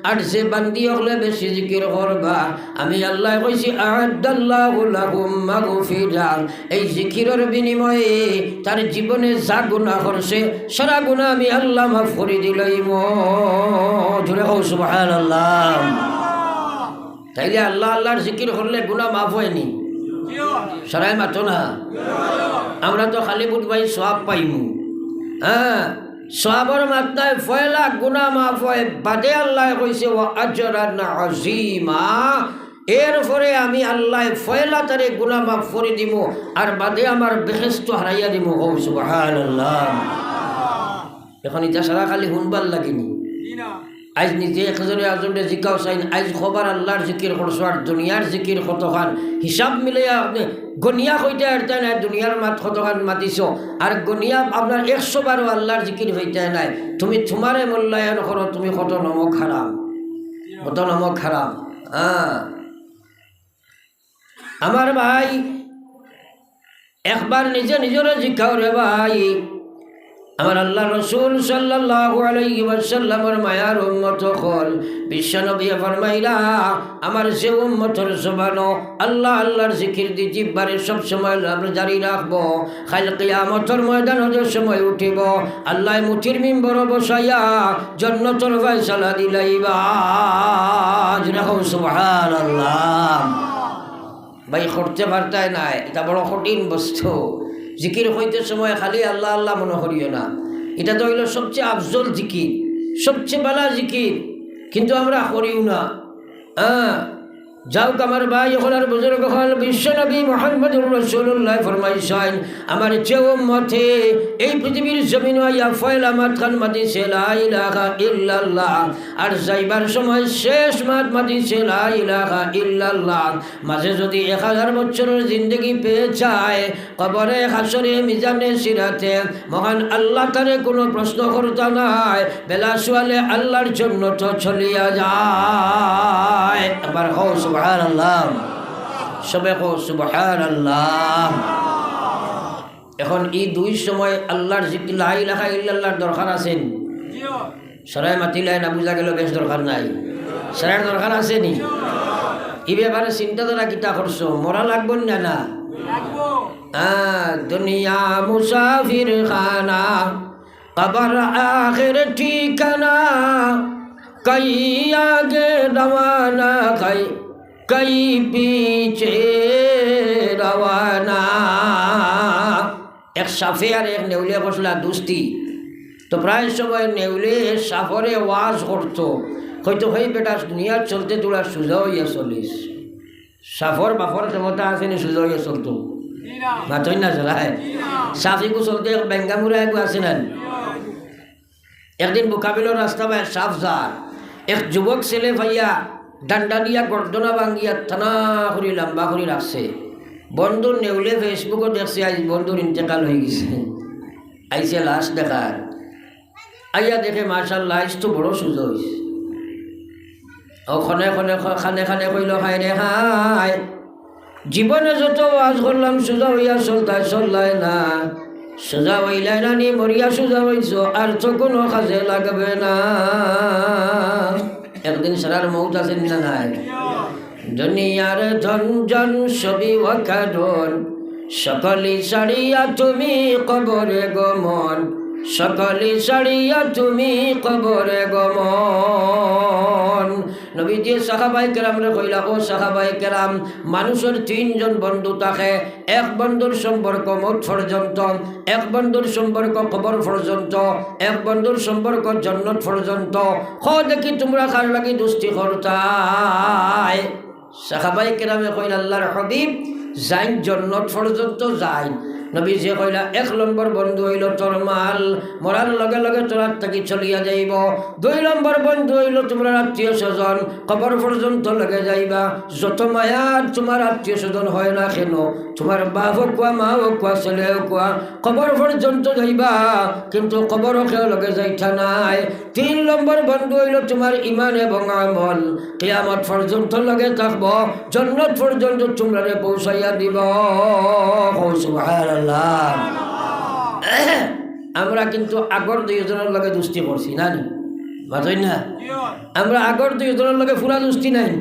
আর যে বান্দি হলে বেশি জিকির করবা, আমি আল্লাহ কইছি আ'আদাল্লাহু লাহুম মাগফিরা। এই জিকিরের বিনিময়ে তার জীবনে যা গুনাহ করছে সারা গুনাহ আমি আল্লাহ মাফ করে দিলাম। জোরে কও সুবহানাল্লাহ। তাইলে আল্লাহ আল্লাহর জিকির করলে গুনাহ মাফ হয়নি? সরাই মাতো না। আমরা তো খালি বুধবাই সওয়াব পাইমু। হ্যাঁ, সওয়াবের মাত্রায় ফয়লা গুনাহ মাফ হয় বাদে আল্লাহ কইছে ওয়া আজরান আযীমা, এরপরে আমি আল্লাহ ফয়লা তারে গুনাহ মাফ করে দিব আর বাদে আমার বেহেশত হারাইয়া দিব। ও সুবহানাল্লাহ। এখন এটা সারা খালি শুনবার লাগেনি। আজ নিজে একজনে আজনে জিকাও চাইন, আজ খবর আল্লাহর জিকির করছো আর দুনিয়ার জিকির কতখান হিসাব মিলাইয়া গনিয়া হইতে আরতে নাই, দুনিয়ার মাত কতখান মাতিছ আর গনিয়া আপনার 100 বারও আল্লাহর জিকির হইতে নাই। তুমি তোমারে মূল্যায়ন করো, তুমি কত নমক হারাম, কত নমক হারাম। হ্যাঁ আমার ভাই, একবার নিজে নিজেরও জিজ্ঞাও রে ভাই, আমার আল্লাহ রসুল সাল্লাল্লাহু আলাইহি ওয়াসাল্লামের মায়ার উম্মত হল বিশ্বনবী ফরমাইলা, আমার যে উম্মতের জবানো আল্লাহ আল্লাহর জিকির দি জিহ্বারে সব সময় আমরা জারি রাখবো, কাল কিয়ামতের ময়দানে সময় উঠিব আল্লাহ মুঠির মিম্বর বসাইয়া জান্নাতের ফয়সালা দিলাইবা। যেরকম সুবহানাল্লাহ। ভাই করতে পারতায় নাই, এটা বড় কঠিন বস্তু। জিকির হইতে সময় খালি আল্লাহ আল্লাহ মনে করিও না, এটা তো হইল সবচেয়ে আফজল জিকির, সবচেয়ে বালা জিকির, কিন্তু আমরা করিও না। হ্যাঁ যাও আমার ভাই এখন আর বুজুর্গ হল বিশ্বনবী মুহাম্মদুর রাসূলুল্লাহ ফরমাইছেন, আমার যে উম্মতে এই পৃথিবীর জমিন হইয়া ফয়লা মাত খান মাতিছে লা ইলাহা ইল্লাল্লাহ, আর যাইবার সময় শেষ মাত মাতিছে লা ইলাহা ইল্লাল্লাহ, মাঝে যদি 1000 বছরের জিন্দগি পেয়ে যায়, কবরে হাসরে মিজানে সিরাতে মহান আল্লাহ তারে কোনো প্রশ্ন করতে নাই, বেলা সোয়ালে আল্লাহর জন্য তো চলিয়া যায়। এবার হও সুবহানাল্লাহ, সবে কও সুবহানাল্লাহ। এখন এই দুই সময় আল্লাহর জিকির লা ইলাহা ইল্লাল্লাহর দরকার আছে? সরাই মাতিলাই না বুঝা গেল বেশ দরকার নাই, সরার দরকার আছে নি? এই ব্যাপারে চিন্তাধারা কিতা করছো? মরা লাগবো না? না দুনিয়া মুসাফির খানা, কবর আখির ঠিকানা, কই আগে রওয়ানা কই পিছে রওয়ানা। এক সাফে আর এক নেউলে বসলা দুস্তি, তো প্রায় সময় নেউলে সাফরে ওয়াজ করতো, হয়তো হই বেটা দুনিয়া চলতে তোরা সোজা হইয়া চলিস। সাফর বাফর ক্ষমতা আসেনি সোজা হইয়া চলতো, মাতই না চলায় সাফিকু চলতে বেঙ্গামুরা একু আছে না। একদিন বোকাবিলোর রাস্তা পায় সাফ যার, এক যুবক ছেলে ভাইয়া ডান্ডা দিয়া গর্দনা ভাঙ্গিয়া থানা করি লম্বা করে রাখছে। বন্ধুর নেউলে ফেসবুকও দেখছে আজ বন্ধুর ইন্তেকাল হয়ে গেছে, আইসে লাশ দেখার, আইয়া দেখে মাশাআল্লাহ আজ তো বড় সুযোগ হয়েছে। ও খানে খানে কইল হায় রে হায়, জীবনে যত ওয়াজ করলাম সোজা হইয়া চললাই না, সোজা হইলাই না নি মরিয়া সোজা হইছ, আর তো কোনো কাজে লাগবে না। একদিন সারার মৌত আছে না নাই? দুনিয়ার ধনজন সবই ওয়াকারণ, সকলি ছাড়িয়া তুমি কবরে গমন, সকলি ছাড়িয়া তুমি কবরে গমন। নবীজি সাহাবায়ে কেরামরে কইলা, ও সাহাবায়ে কেরাম, মানুষের 3 জন বন্ধু থাকে, এক বন্ধুর সম্পর্ক মৌত পর্যন্ত, এক বন্ধুর সম্পর্ক কবর পর্যন্ত, এক বন্ধুর সম্পর্ক জান্নাত পর্যন্ত। দেখি তোমরা কার লাগি দুস্তি করতাই? সাহাবায়ে কেরামে কইলা, আল্লাহর হাবিব যাইন জান্নাত পর্যন্ত যাইন। নবীজি কইলা, 1 নম্বর বন্ধু হইল তোর মাল, মরার লগে লগে তোরার থাকি চলিয়া যাইব। 2 নম্বর বন্ধু হইল তোমরা আত্মীয় স্বজন, কবর পর্যন্ত লগে যাইবা। যত মায়ার তোমার আত্মীয় স্বজন হয় না কেন, তোমার বাপ হোক কোয়া, মা হোক কোয়া, ছেলে হোক কোয়া, কবর পর্যন্ত যাইবা, কিন্তু কবরও কেউ লগে যাইতা নাই। 3 নম্বর বন্ধু হইল তোমার ইমান এবং আমল, কিয়ামত পর্যন্ত লগে থাকব, জান্নাত পর্যন্ত তোমরা পৌঁছাইয়া দিব। সুবহানাল্লাহ। আমরা কিন্তু আগর 2 জনের লগে দুস্তি করছি না, মাতই না? আমরা আগর 2 জনের লগে ফুরা দুস্তি নাই,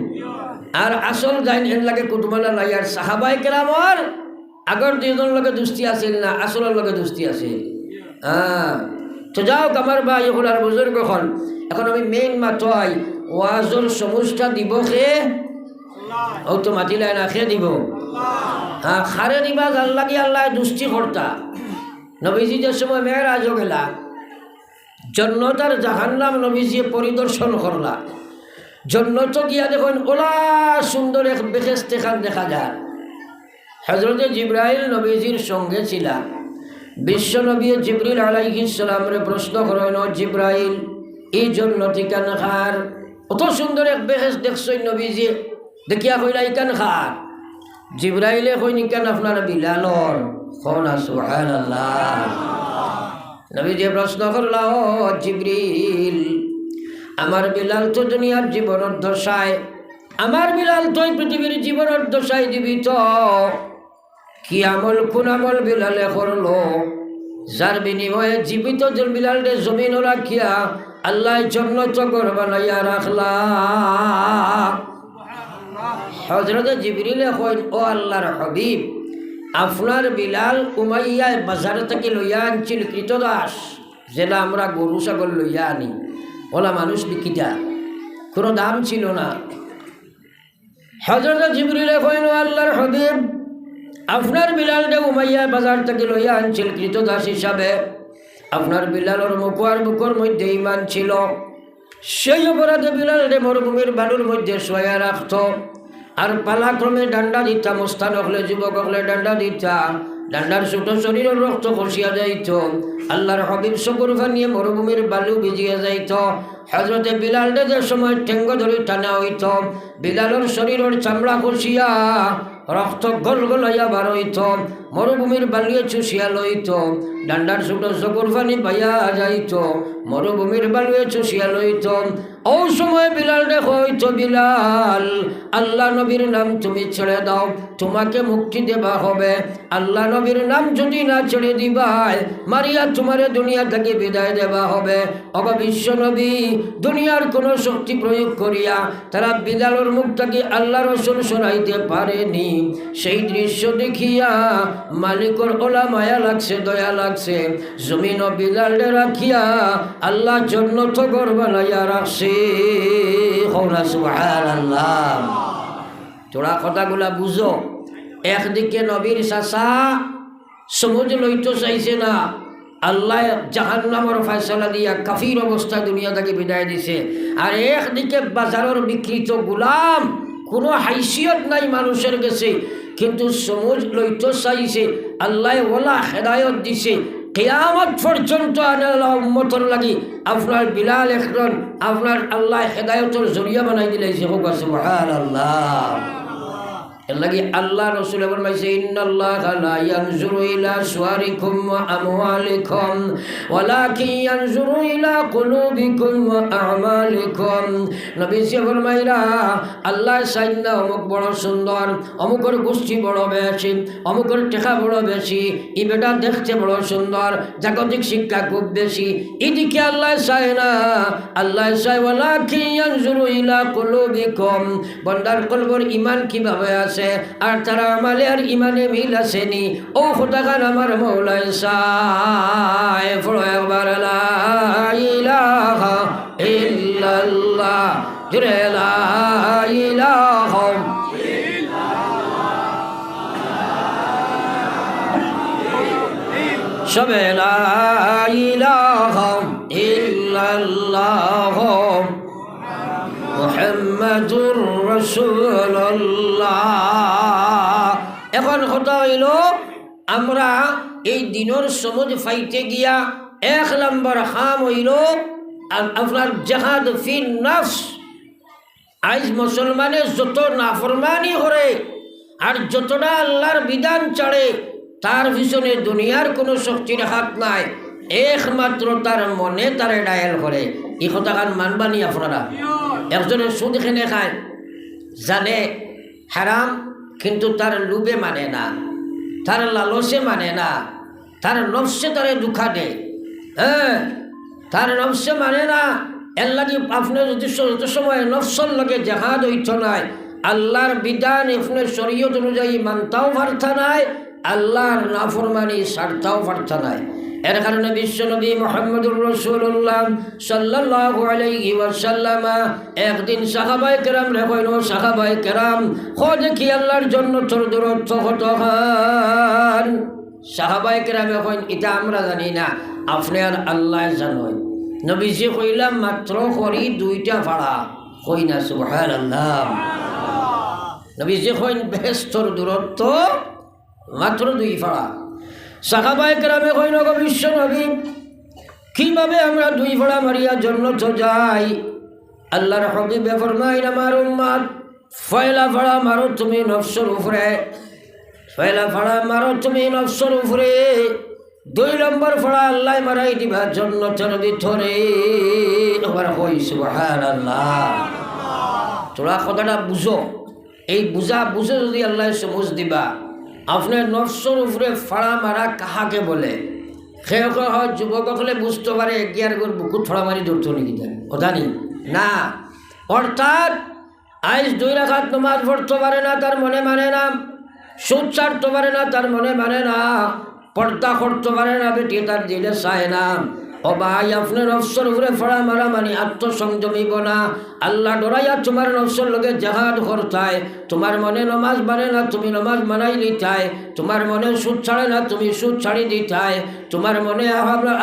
আর আসল যাইন এর লাগে কুতুমালা নাই। আর সাহাবায়ে কেরামর আগর 2 জনের লগে দুস্তি আছিল না, আসলের লগে দুস্তি আছিল। তো যাও আমার ভাই এখন আর বুজুর্গ হল, এখন আমি মেইন মাথায় ওয়াজর সমস্যা দিবসে ও তো মাতিলাই না খেয়ে দিব হ্যাঁ খারে দিবা জাল লাগি আল্লাহ দুষ্টি কর্তা নবীজি যে সময় মেয়েরাজও গেলা জন্নত আর জাহান্নাম নবীজি পরিদর্শন করলা জন্নত গিয়া দেখুন ওলা সুন্দর এক বেহেশতে খান দেখা যায় হযরতে জিবরাইল নবীজির সঙ্গে ছিলা বিশ্ব নবী জিবরিল আলাইহিস সালামরে প্রশ্ন করেন জিবরাইল এই জন্নতি কান খার অত সুন্দর এক বেহেশ দেখছই নবীজি দেখিয়া কইলা ইকান খার জিবরাইলে কইনি কেন আপনার বিলালর কোনা সুবহানাল্লাহ নবীজি প্রশ্ন করলা ও জিবরিল আমার বিলাল তো দুনিয়ার জীবনের দশায় আমার বিলাল তো পৃথিবীর জীবনের দশায় জীবিত কি আমল কোন আমল বিলালে করলো যার বিনিময়ে জীবিত বিলালে জমিন রাখিয়া আল্লাহ জন্নত ঘর বানাইয়া রাখলা হযরতে জিবরিল কইন ও আল্লাহর হাবিব আপনার বিলাল উমাইয়া বাজার থেকে লইয়া আনছিল কৃতদাস যেটা আমরা গরু ছাগল লইয়া আনি ওলা মানুষ বিকিতা কোনো দাম ছিল না হযরতে জিবরিল কইন ও আল্লাহর হাবিব আপনার বিলালটা উমাইয়া বাজার থেকে লইয়া আনছিল কৃতদাস হিসাবে আপনার বিলালের মুখর মধ্যে ইমান ছিল সেই অপরাধে বিলালরে মরুভূমির বালুর মধ্যে শোয়া রাখত আর পালাক্রমে ডান্ডা দিতা মোস্তান হলে যুবক হলে ডান্ডা দিতা ডান্ডার ছোট শরীরের রক্ত খসিয়া যাইত আল্লাহর হাবিব চকুর ফানিয়ে মরুভূমির বালু ভিজিয়া যাইত হযরতে বিলালরে যে সময় ঠেঙ্গ ধরে টানা হইত বিলালের শরীরের চামড়া খসিয়া রক্ত গল গলাইয়া বার হইত মরুভূমির বালিয়ে চুষিয়া লইত ডান্ডার ছোট চকুর ফানি পাইয়া যাইত মরুভূমির বালুয়ে চুষিয়া লইত ও সময় বিলাল দেখো হইত বিলাল আল্লাহ নবীর নাম তুমি ছেড়ে দাও তোমাকে মুক্তি দেবা হবে আল্লাহ নবীর নাম যদি না ছেড়ে দিবাই মারিয়া তোমারে দুনিয়া থেকে বিদায় দেবা হবে অব বিশ্ব নবী দুনিয়ার কোনো শক্তি প্রয়োগ করিয়া তারা বিলালের মুখটাকে আল্লাহ রসুল সরাইতে পারেনি সেই দৃশ্য দেখিয়া মালিকর ওলা মায়া লাগছে দয়া লাগছে জমিন ও বিলালে রাখিয়া আল্লাহ জন্নত ঘর বানাইয়া রাখছে সুবহানাল্লাহ তোরা কথাগুলা বুঝো একদিকে নবীর চাচা সমুদ্র লইতে চাইছে না আল্লাহ জাহান্নামের ফয়সালা দিয়া কাফির অবস্থা দুনিয়া থেকে বিদায় দিছে আর একদিকে বাজারের বিকৃত গোলাম কোনো হাইসিয়ত নাই মানুষের কাছে কিন্তু সমুজ লইতে চাইছে আল্লাহ ওলা হেদায়ত দিছে কিয়ামত পর্যন্ত আল্লাহ উম্মতর লাগি আপনার বিলাল এখন আপনার আল্লাহ হেদায়তের জরিয়া বানাই দিলাইছে সুবহানাল্লাহ এলাকি আল্লাহ রসুল ফরমাইছে ইন্নাল্লাহা লা ইয়ানজুরু ইলা সুওয়ারিকুম ওয়া আমওয়ালিকুম ওয়ালাকিন ইয়ানজুরু ইলা কুলুবিকুম ওয়া আমালিকুম নবীজি ফরমাইরা আল্লাহ সাইনা অমুক বড় সুন্দর অমুকর গোষ্ঠী বড় বেশি অমুকর টাকা বড় বেশি ই বেটা দেখতে বড় সুন্দর জাগতিক শিক্ষা খুব বেশি এদিকে আল্লাহ চায় না আল্লাহ চায় ওয়ালাকিন ইয়ানজুরু ইলা কুলুবিকুম বান্দার কলবর ঈমান কিভাবে আছে আর তারা আমালে আর ইমানে মিল আসেনি ও খোদাগান আমার মৌলাই সায় ফরবার লা ইলাহা ইল্লাল্লাহ জুরে লা ইলাহা সবে লা ইলাহা ইল্লাল্লাহ মুহাম্মাদুর রাসূলুল্লাহ এখন কথা হইল আমরা এই দিনের সমুজ ফাইতে গিয়া এক নম্বর খাম হইল আপনার জাহাদ ফিন নফস আজ মুসলমানে যত নাফরমানি করে আর যতটা আল্লাহর বিধান ছাড়ে তার পিছনে দুনিয়ার কোনো শক্তির হাত নাই একমাত্র তার মনে তারে ডায়াল করে এই কথাখান মানবানি আপনারা একজনে সুদ খেনে খায় জানে হারাম কিন্তু তার লুবে মানে না তার লালসে মানে না তার নফসে তারে দুঃখা দেয় হ্যাঁ তার নফসে মানে না এর লাগে আপনার যদি যত সময় নফসর লগে জাহাদ হইত নাই আল্লাহর বিধান আপনার শরীয়ত অনুযায়ী মানতাও পারতা নাই আল্লাহর নাফরমানি সারতাও পারতা নাই এর কারণে বিশ্বনবী মুহাম্মদুর রাসূলুল্লাহ সাল্লাল্লাহু আলাইহি ওয়াসাল্লাম একদিন সাহাবায়ে কেরাম রে কইলো, সাহাবায়ে কেরাম খোঁজ কি আল্লাহর জন্য তোর দূরত্ব কত খান? সাহাবায়ে কেরাম কইন এটা আমরা জানি না, আপনি আর আল্লাহ জানেন। নবীজি কইলাম মাত্র করি 2টা ফাড়া। কই না সুবহানাল্লাহ। নবীজি কইন বেহেশতর দূরত্ব মাত্র 2 ফাড়া। সাহাবায়ে কেরামে কইল গো বিশ্ব নবী, কিভাবে আমরা 2 ফাড়া মারিয়া জান্নাত যাই? আল্লাহর হাবিবে ফরমাইন আমার উম্মত পয়লা ফাড়া মারো তুমি নফসের উপরে, পয়লা ফাড়া মারো তুমি নফসের উপরে, 2 নম্বর ফাড়া আল্লাহ মারাই দিবা জান্নাতের ভিতরে। আবার কই সুবহানাল্লাহ। তোরা কথাটা বুঝো, এই বুঝে যদি আল্লাহ সমঝ দিবা, আপনার নফসের উপরে ফাড়া মারা কাহাকে বলে? খেয়ে হয় যুবক হলে বুঝতে পারে গিয়ার গোর বুকুত ফাড়া মারি ধরতো নাকি কথা নেই না। অর্থাৎ আইস 2 রাকাত নামাজ পড়তে পারে না, তার মনে মানে না, সুদ ছাড়তে পারে না, তার মনে মানে না, পর্দা করতে পারে না, বেটি তার দিলে চায় না। ও ভাই, আপনার নফসের উপরে ফাড়া মারা মানে আত্মসংযমিব না। আল্লাহ ডরাইয়া তোমার নফসের লগে জাহাদ করতায়, তোমার মনে নমাজ মানে না, তুমি নমাজ মানাই দিতায়, তোমার মনে সুদ ছাড়ে না, তুমি সুদ ছাড়ি দিতায়, তোমার মনে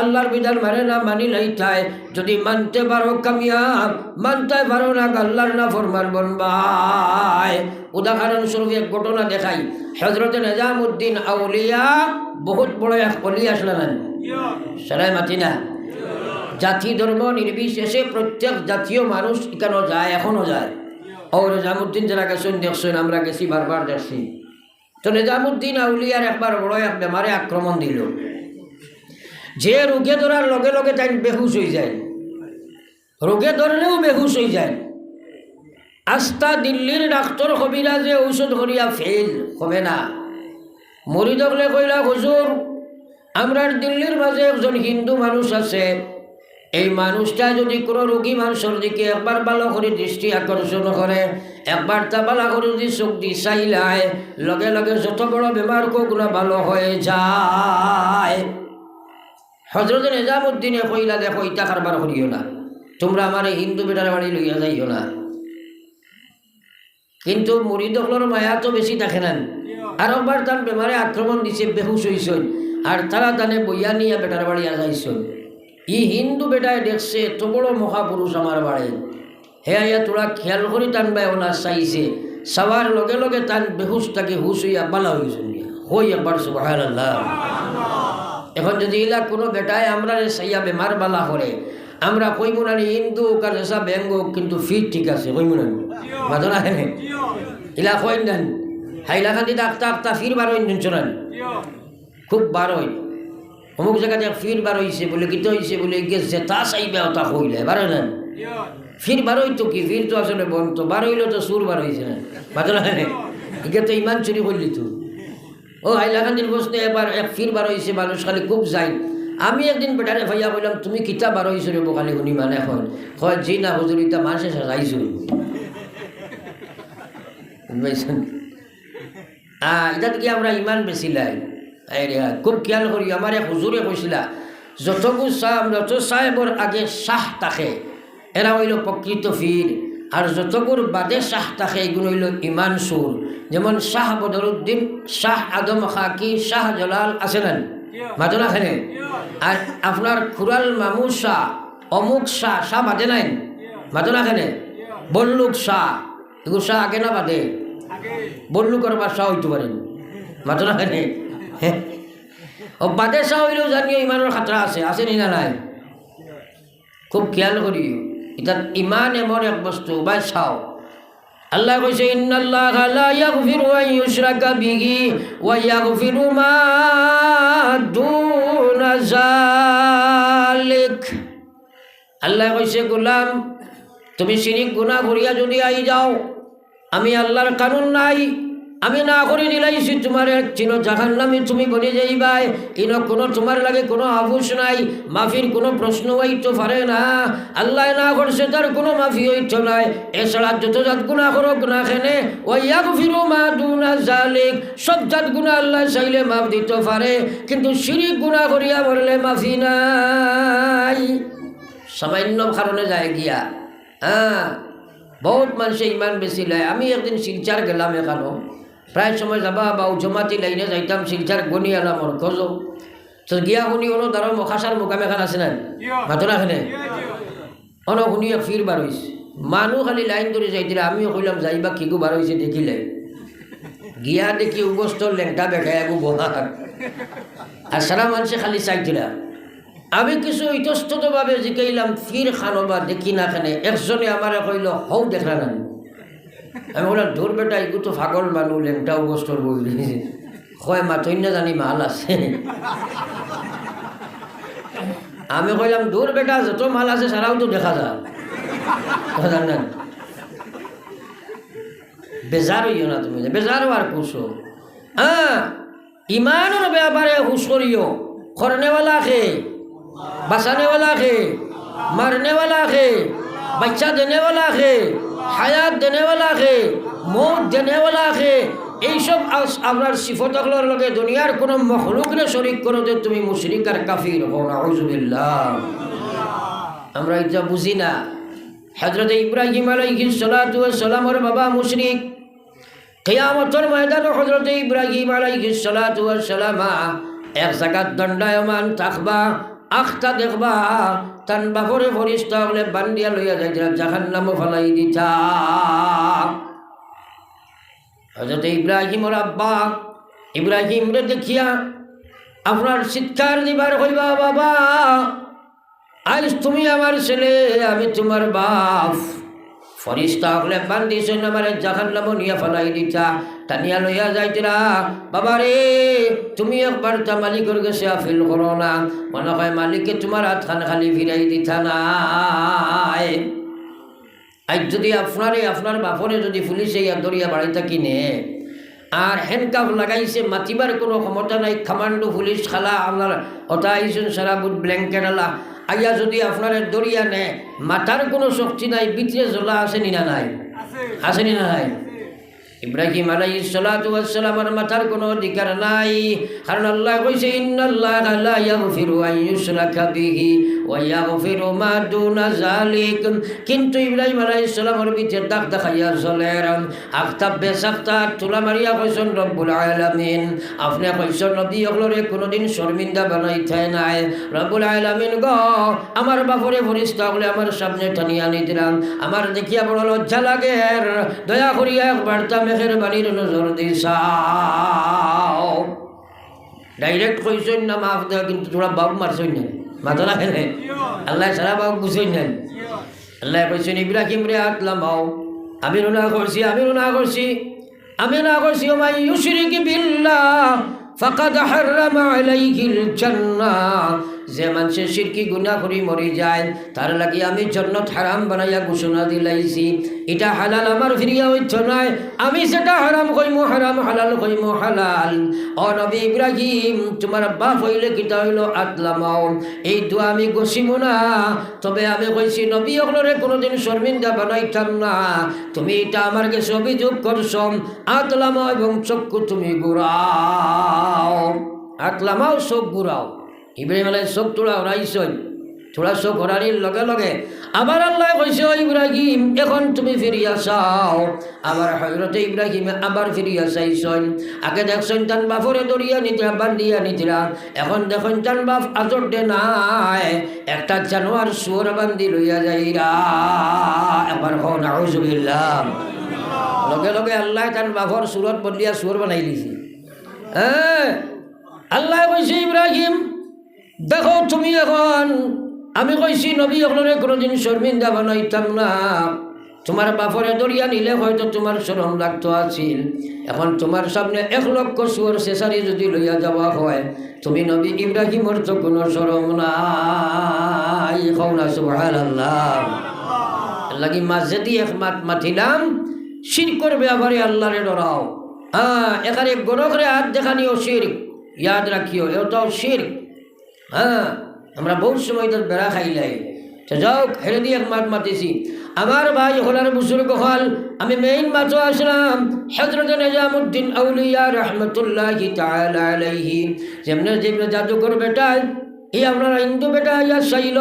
আল্লাহর বিধান মানে না, মানি লইতায়। যদি মানতে পারো কামিয়াব, মানতে পারো না আল্লাহর না ফরমান বনবাই। উদাহরণস্বরূপ এক ঘটনা দেখাই। হযরত নিজামউদ্দিন আউলিয়া বহুত বড় এক অলি আসলেন, সারাই মাতিনা। জাতি ধর্ম নির্বিশেষে প্রত্যেক জাতীয় মানুষ এখানে যায়, এখনও যায়। ও নিজামউদ্দিন যারা গেছেন দেখছেন, আমরা গেছি, বারবার দেখছি। তো নিজামউদ্দিন আউলিয়ার একবার বড় এক বেমারে আক্রমণ দিল, যে রোগে ধরার লগে লগে তাই বেহুশ হয়ে যায়, রোগে ধরলেও বেহুশ হয়ে যায়। আস্তা দিল্লির ডাক্তার কবিরাজে ঔষধ করিয়া ফেল হবে না। মরিদ হলে কইলা, হুজুর আমরার দিল্লির মাঝে একজন হিন্দু মানুষ আছে, এই মানুষটা যদি কোনো রোগী মানুষের দিকে একবার ভালো করে দৃষ্টি আকর্ষণ করে, একবার তা ভালো করে যদি চোখ দি চাইলায়, লগে লগে যত বড় বেমার কোগুলো ভালো হয়ে যায়। হযরত নিজামউদ্দিনে কইলা, দেখো ইটা কারবার করিও না, তোমরা আমার এই হিন্দু বেটার বাড়ি লইয়া যাইও না। কিন্তু মুরিদগুলোর মায়া তো বেশি দেখে নেন, আর একবার তার বেমারে আক্রমণ দিছে, বেহুশ হইছেন, আর তারা তানে বইয়া নিয়ে বেটার বাড়ি যাইছেন। ই হিন্দু বেটায় দেখছে এত বড় মহাপুরুষ আমার বাড়ি, হে আইয়া তোরা খেয়াল করি টান বাই ওনার চাইছে, সবার লগে লগে তান বেহুশ তাকে হুশ হইয়া বালা হয়েছেন হই একবার সুবহানাল্লাহ। এখন যদি ইলা কোনো বেটায় আমরা সাইয়া বেমার বালা করে, আমরা কইব না হিন্দু কাজা ব্যঙ্গ কিন্তু ফিট ঠিক আছে, কইব না মাথা না হেনে ইলা কইন দেন হাইলাখান্দি ডাক্তার তা ফির বার হইন চলেন, খুব বার হই অমুক জায়গাতে ফির বার হইছে বলে কিতে হইছে বলে গেছে তা চাইবে তা কইলে বার হইলেন। ফির বার হইতো কি, ফির তো আসলে বন্ধ, বার হইল তো সুর বার হয়েছে না মাথা না হেনে, ইকে তো ইমান চুরি করলি তো। ও হাইলাখান্দির বসতে এবার এক ফির বার হয়েছে, মানুষ খালি খুব যাই। আমি একদিন বেটারে ভাইয়া বললাম, তুমি কিতা বার হয়েছো রে বোকালি শুনি মানে এখন হয় জি না হুজুর ইতা মানুষে সাজাইছো বুঝছেন। এটা কি আমরা ইমান বেশি লাই খুব খেয়াল করি। আমার এক হুজুরে কৈছিলা, যত সাহেবর আগে শাহ থাকে এরা হইল প্রকৃত ফির, আর যতগুর বাদে শাহ থাকে এগুলো হইল ইমান সুর। যেমন শাহ বদরুদ্দিন, শাহ আদম খাকি, শাহ জলাল আছেন মাদনা খানে, আর আপনার খুরাল মামু শাহ, অমুক শাহ, শাহ বাদে নাই মাদনা খানে, বল্লুক শাহ, এগুলো শাহ আগে না বাদে, বল্লুকর বা শাহ হইতে পারেন মাদনা খানে। ও বাদে শাহ হইলেও জানিও ইমানের খাতরা আছে, আছে নি না নাই? খুব খেয়াল করি, এটা ইমান এমন এক বস্তু বা চাও। আল্লাহ কৈছে ইন্নাল্লাহা লা ইয়াগফিরু আন ইউশরাকা বিহি ওয়া ইয়াগফিরু মা দুনা যালিক। আল্লাহ কৈছে গোলাম তুমি শিরিক গুনাহ করিয়া যদি আই যাও, আমি আল্লাহর কানুন নাই, আমি না করে দিলাইছি তোমার এক চিনো জাহান্নামে তুমি বলে যাইবাই ইন কোনো তোমার লাগে কোনো আফুস নাই মাফির কোনো প্রশ্ন হইতে পারে না আল্লাহ না করছে তার কোনো মাফি হইতো নাই এছাড়া যত জাত গুনাহ করুক না খেনে ওয়াগফিরু মা দুনা যালিক সব জাত গুনাহ আল্লাহ চাইলে মাফ দিতে পারে কিন্তু শিরিক গুনাহ করিয়া মরলে মাফি নাই সামান্য কারণে যায় গিয়া বহুত মানুষে ইমান বেশি লয় আমি একদিন শিলচার গেলাম এখানো প্রায় সময় যাবা বা জমাতি লাইনে যাইতাম শিলচার গনি আলাম খোঁজ তো গিয়া শুনি ono ধরো মখাসার মোকাম এখান আছে না মাতনাখানে ono শুনি ফির বার হয়েছে মানুহ খালি লাইন ধরে যাইছিল আমিও কইলাম যাইবা কিগু বার হয়েছে দেখিলে গিয়া দেখি উগস্ত লেংটা বেখায় একু বহার আর সারা মানুষে খালি চাইছিলা আমি কিছু ইতস্ততভাবে জিকাইলাম ফির খানবা দেখি না খানে একজনে আমার কইল হও দেখলা না আমি বললাম দূর বেটা এগু তো ফাগল মানুষ লেংটা অগস্টর বই কয় মাতই না জানি মাল আছে আমি কইলাম দূর বেটা যত মাল আছে সারাও তো দেখা যায় জানেন বেজার হইও না তুমি বেজারও আর কুসো ইমানের ব্যাপারে হুশ করিও করনেওয়ালা খে बसाने वाला है मरने वाला है बच्चा देने वाला है हयात देने वाला है मौत देने वाला है এইসব আপনার সিফতগুলোর লগে দুনিয়ার কোনো মখলুকরে শরীক করো যে তুমি মুশরিক আর কাফির হও নাউযুবিল্লাহ আমরা এটা বুঝি না হযরত ইব্রাহিম আলাইহিস সালাতু ওয়াস সালামের বাবা মুশরিক কিয়ামতের ময়দানে হযরত ইব্রাহিম আলাইহিস সালাতু ওয়াস সালাম এক জায়গায় দণ্ডায়মান থাকবা আখটা দেখবা তান বাপরে ফরিস্তা বলে বান্দিয়া লইয়া যাইছিলাম জাহান্নামে ফেলাই দিতা হযরত ইব্রাহিমর আব্বা ইব্রাহিম রে দেখিয়া আপনার চিৎকার দিবার কইবা বাবা আজ তুমি আমার ছেলে আমি তোমার বাপ ফরিস্তা বলে বান্দিছেন আমার জাহান্নামে নিয়া ফেলাই দিতা টানিয়া লইয়া যাইতিরা বাবা রে তুমি একবার তা মালিকের কাছে আপিল করো না মনে হয় মালিককে তোমার হাতখান খালি ফিরাই দিতা নাই আজ যদি আপনার বাপরে যদি পুলিশে ইয়া দরিয়া বাড়িতে কিনে আর হ্যান্ডকাফ লাগাইছে মাতিবার কোনো ক্ষমতা নাই কমান্ডো পুলিশ খালা আপনার ওটা আইসেন সারা বুট ব্ল্যাঙ্কেট আলা আইয়া যদি আপনার দরিয়া নে মাথার কোনো শক্তি নাই ভিতরে জ্বলা আসেনি না নাই আসেনি না নাই ইব্রাহিম আলাইহিস সালাতু ওয়াস সালামের মাথার কোনো অধিকার নাই কারণ আল্লাহ কইছে ইন্নাল্লাহা লা ইয়াগফিরু আন ইউশরাকা বিহি ওয়া ইয়াগফিরু মা দুনা যালিক কিন্তু ইব্রাহিম আলাইহিস সালামের ভিতরে দাগ দেখাইয়া চলেন আখতাব বেসাখতা তুলা মারিয়া কইছেন রব্বুল আলামিন আপনি কইছেন নবী ওগুলোরে কোনোদিন শর্মিন্দা বানাইতে নাই রব্বুল আলামিন গো আমার বাপরে ফরিস্তা বলে আমার সামনে টানিয়া আনি দিলাম আমার দেখিয়া বড় লজ্জা লাগে দয়া করিয়া একবার মেঘের বাড়ির নজর দিছাও ডাইরেক্ট কইছেন না মাফ দেওয়া কিন্তু তোরা বাবু মারছই না মাথা না খেলে আল্লাহ সারা বাবু বুঝেই নেন আল্লাহ কইছেন ইব্রাহিম রে আতলামাও আমি না করছি ওমাই ইউশরিক বিল্লাহ ফাকাদ হারামা আলাইহিল জান্নাহ যে মানুষে শিরকি গুনাহ করি মরে যায় তার লাগি আমি জান্নাত হারাম বানাইয়া ঘোষণা দিলাইছি এটা হালাল আমার ফিরিয়া হইতো নাই আমি সেটা হারাম কইমু হারাম হালাল কইমু হালাল ও নবী ইব্রাহিম তোমার বাপ হইলে কিতা হইল আতলামাও এই দোয়া আমি গছিমু না তবে আমি কইছি নবী ওগুলোরে কোনোদিন শর্মিন্দা বানাইতাম না তুমি এটা আমার কাছে অভিযোগ করছো আতলামাও এবং চক্ষু তুমি ঘুরাও আতলামাও চোখ ঘুরাও ইব্রাহিম আলাইহিস চোখ তোলা ওরাইছই থোড়া চোখ ঘোরানির লগে লগে আবার আল্লাহ কইছে ইব্রাহিম এখন তুমি ফিরিয়া চাও আবার হযরতে ইব্রাহিম আবার ফিরিয়া চাইছেন আগে দেখছেন তান বাপরে দরিয়া নিতিরা বান্দিয়া নিতিরা এখন দেখুন তান বাপ আজর দে নাই একটা জানোয়ার শুয়োর বান্ধি লইয়া যাইরা এবার হন নাউযুবিল্লাহ লগে লগে আল্লাহ তান বাপর সুরত বন্দিয়া শুয়োর বানাই দিছে আল্লাহ কইছে ইব্রাহিম দেখো তুমি এখন আমি কইছি নবী ওগুলোরে কোনোদিন শর্মিন্দা বানাইতাম না তোমার বাপরে দরিয়া নিলে হয়তো তোমার শরম লাগতো আছিল এখন তোমার সামনে 1,00,000 শুয়োর শেষারি যদি লইয়া যাওয়া হয় তুমি নবী ইব্রাহিমের তো কোনো শরম নাই কও না সুবহানাল্লাহ লাগি মাঝে দিয়ে এক মাত মাতিলাম শিরক করবে আবারে আল্লাহরে ডরাও হ্যাঁ, এখানে গণকরে হাত দেখানিও শিরক, ইয়াদ রাখিও, এটাও শিরক। হ্যাঁ, আমরা বহুত সময় তো বেড়া খাইলাই, তো যাও হেরে দিয়ে মাত মাতিছি। আমার ভাই হলার বুজুর্গ হল, আমি মেইন মাতো আসলাম হযরত নিজামুদ্দিন আউলিয়া রহমতুল্লাহি তাআলা আলাইহি, যেমনে যেমনে জাদুকর বেটায় এই আপনারা হিন্দু বেটা ইয়া চাইল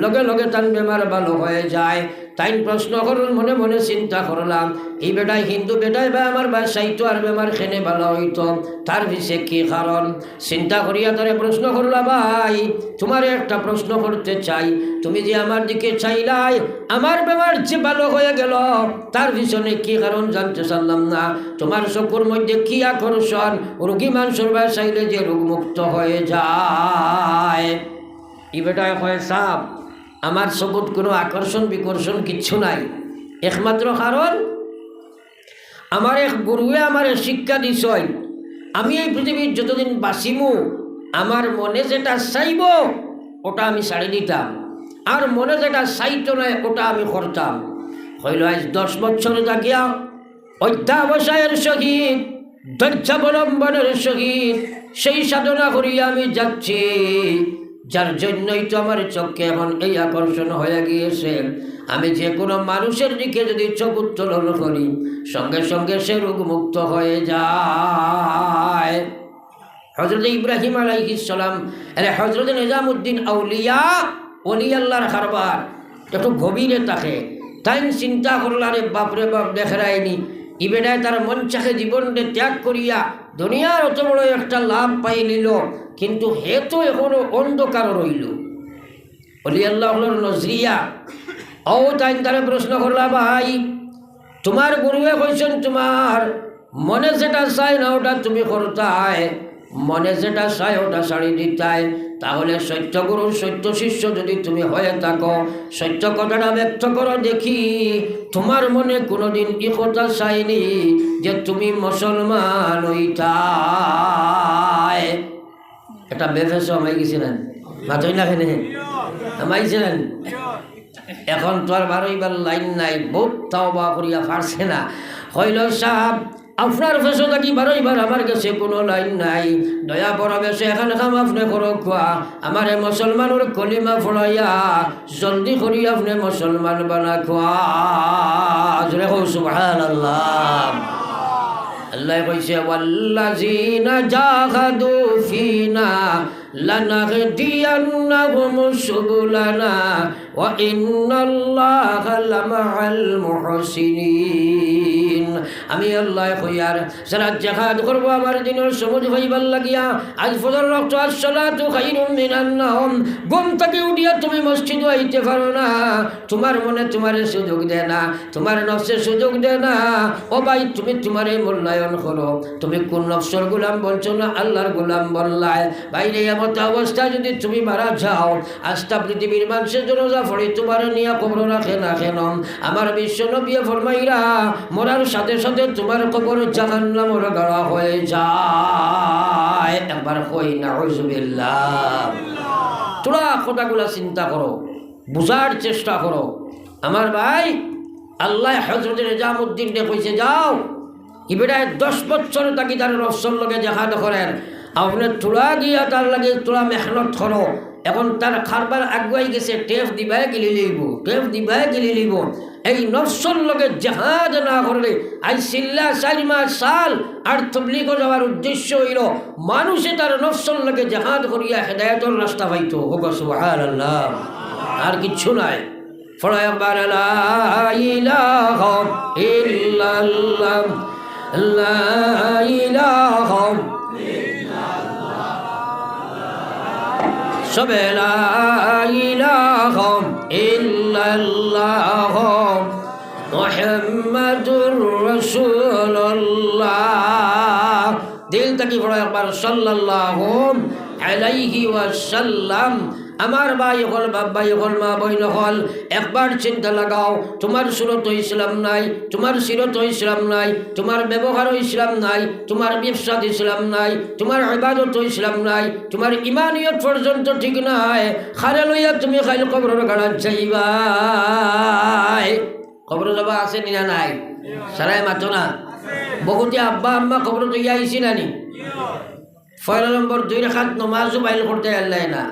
লগে লগে তান বেমার ভালো হয়ে যায়। তাই প্রশ্ন করল, মনে মনে চিন্তা করলাম এই বেটাই হিন্দু বেটাই বা আমার বাসাইতো আর বেমার খেনে ভালো হইতো, তার পিছে কি কারণ? চিন্তা করিয়া তারে প্রশ্ন করলা, ভাই তোমার একটা প্রশ্ন করতে চাই, তুমি যে আমার দিকে চাইলাই আমার বেমার যে ভালো হয়ে গেল তার পিছনে কি কারণ জানতে চাইলাম না? তোমার চকুর মধ্যে কি আকর্ষণ রোগী মানুষের বাসাইলে যে রোগমুক্ত হয়ে যায়? ই বেটায় হয় সাপ, আমার চকুত কোনো আকর্ষণ বিকর্ষণ কিচ্ছু নাই, একমাত্র কারণ আমার এক গুরুয়ে আমার শিক্ষা দিছয়, আমি এই পৃথিবীর যতদিন বাঁচিমু আমার মনে যেটা চাইব ওটা আমি ছাড়ি দিতাম, আর মনে যেটা চাইতো নয় ওটা আমি করতাম। হইল আজ 10 বছর থাকিয়া অধ্যাবসায়ের সহিত ধৈর্যাবলম্বনের সহিত সেই সাধনা করিয়া আমি যাচ্ছি, যার জন্যই তো আমার চোখে এখন এই আকর্ষণ হয়ে গিয়েছে। আমি যে কোনো মানুষের দিকে যদি চোখ উত্তোলন করি সঙ্গে সঙ্গে সে রোগমুক্ত হয়ে যায়। হযরত ইব্রাহিম আলাইহিস সালাম, আরে হযরত নিজামুদ্দিন আউলিয়া ওলি আল্লাহর কারবার একটু গভীরে থাকে, তাই চিন্তা করল, আরে বাপরে বাপ দেখরায়নি ই বেটায় তার মন চাকে জীবনকে ত্যাগ করিয়া দুনিয়ার অত বড় একটা লাভ পাই নিল, কিন্তু হে তো এখনো অন্ধকার রইল। ওলি আল্লাহর নজরিয়া ও তাই তারে প্রশ্ন করলা, ভাই তোমার গুরুয়ে কইছেন তোমার মনে যেটা চায় না ওটা তুমি করতায়, মনে যেটা চায় ওটা ছাড়ি দিতায়, তাহলে সত্য গুরু সত্য শিষ্য যদি তুমি হয়ে থাকো সত্য কথাটা ব্যক্ত করো দেখি, তোমার মনে কোনোদিন ই কথা চাইনি যে তুমি মুসলমান হইতায়? এটা বেফেস আমাই গেছিলেন মাতই না খেনে আমাইছিলেন, এখন তো আর বারোইবার লাইন নাই, বহুত তাওবা করিয়া পারছে না। হইল সাহেব আপনার ফেসো থাকি বারোইবার আমার কাছে কোনো লাইন নাই, দয়া পড়া বেশে এখন কাম আপনি করো খোয়া, আমার মুসলমানের কলিমা ফড়াইয়া জলদি করি আপনি মুসলমান বানা খোয়া। সুবহানাল্লাহ। আল্লাহ কইছে ওয়াল্লাযিনা জাহাদু ফিনা লানাহদিয়ান্নাহুম সুবুলানা ওয়া ইন্নাল্লাহা লামাআল মুহসিনিন। আমি আল্লাহ কইয়ার যারা জিহাদ করব আমার দিনের সবুজ হইবার লাগিয়া, আজ ফজর রক্ত আসসালাতু খায়রুম মিনান নাওম, ঘুম থেকে উঠিয়া তুমি মসজিদে আইতে পারো না, তোমার মনে তোমার সুযোগ দেয় না, তোমার নফসে সুযোগ দেয় না, ও ভাই তুমি তোমারে মূল্যায়ন করো, তুমি কোন নফসের গোলাম বলছো না আল্লাহর গোলাম বললায়? বাইরে এমত অবস্থা যদি তুমি মারা যাও, আস্থা পৃথিবীর মানুষের জনজা ফড়ি তোমার নিয়ে কবর রাখে না কেন? আমার বিশ্ব নবী ফরমাইরা মরার সাথে সাথে তোমার কবর জাহান্নামের গাড়া হয়ে যায়। একবার কই নাউযুবিল্লাহ। তোরা কথাগুলা চিন্তা করো, বুঝার চেষ্টা করো। আমার ভাই আল্লাহ হযরত নিজামুদ্দিনকে কইছে যাও ইবেটায় 10 বছর তাকি তার রসল লগে জিহাদ করেন, আপনি তোলা গিয়া তার লাগে তোলা মেহনত করো। এখন তার খারবার আগুয়াই গেছে, টেফ দিবাই গিলি লইব, টেফ দিবাই গিলি লইব। এই নফসর লগে জিহাদ না করলে আই সিল্লা 4 মাস সাল আর তবলিগ যাওয়ার উদ্দেশ্য হইল মানুষে তার নফসর লগে জিহাদ করিয়া হেদায়েতের রাস্তা পাইতো। হোক সুবহানাল্লাহ। আর কিচ্ছু নাই। ফড়া একবার লা ইলাহা ইল্লাল্লাহ, লা ইলাহা সবে লা ইলাহা ইল্লাল্লাহ মুহাম্মাদুর রাসূলুল্লাহ। দিল থেকে পড়ো একবার সাল্লাল্লাহু আলাইহি ওয়াসাল্লাম। আমার ভাই হল বাপ ভাই হল মা বইন হল, একবার চিন্তা লাগাও, তোমার সুরত ইসলাম নাই, তোমার সিরত ইসলাম নাই, তোমার ব্যবহার ইসলাম নাই, তোমার ব্যবসা ইসলাম নাই, তোমার ইবাদত ইসলাম নাই, তোমার ইমানিয়ত পর্যন্ত ঠিক নাই, খারে লইয়া তুমি খাইল কবরের গাড়াত যাইবাই। কবর যাবা আছে নিনা নাই? সারাই মাতো না বহুতে আব্বা আম্মা খবর তো আইসি নানি 1 নম্বর 2 রাকাত নমাজও বাইল করতে আল্লাহ না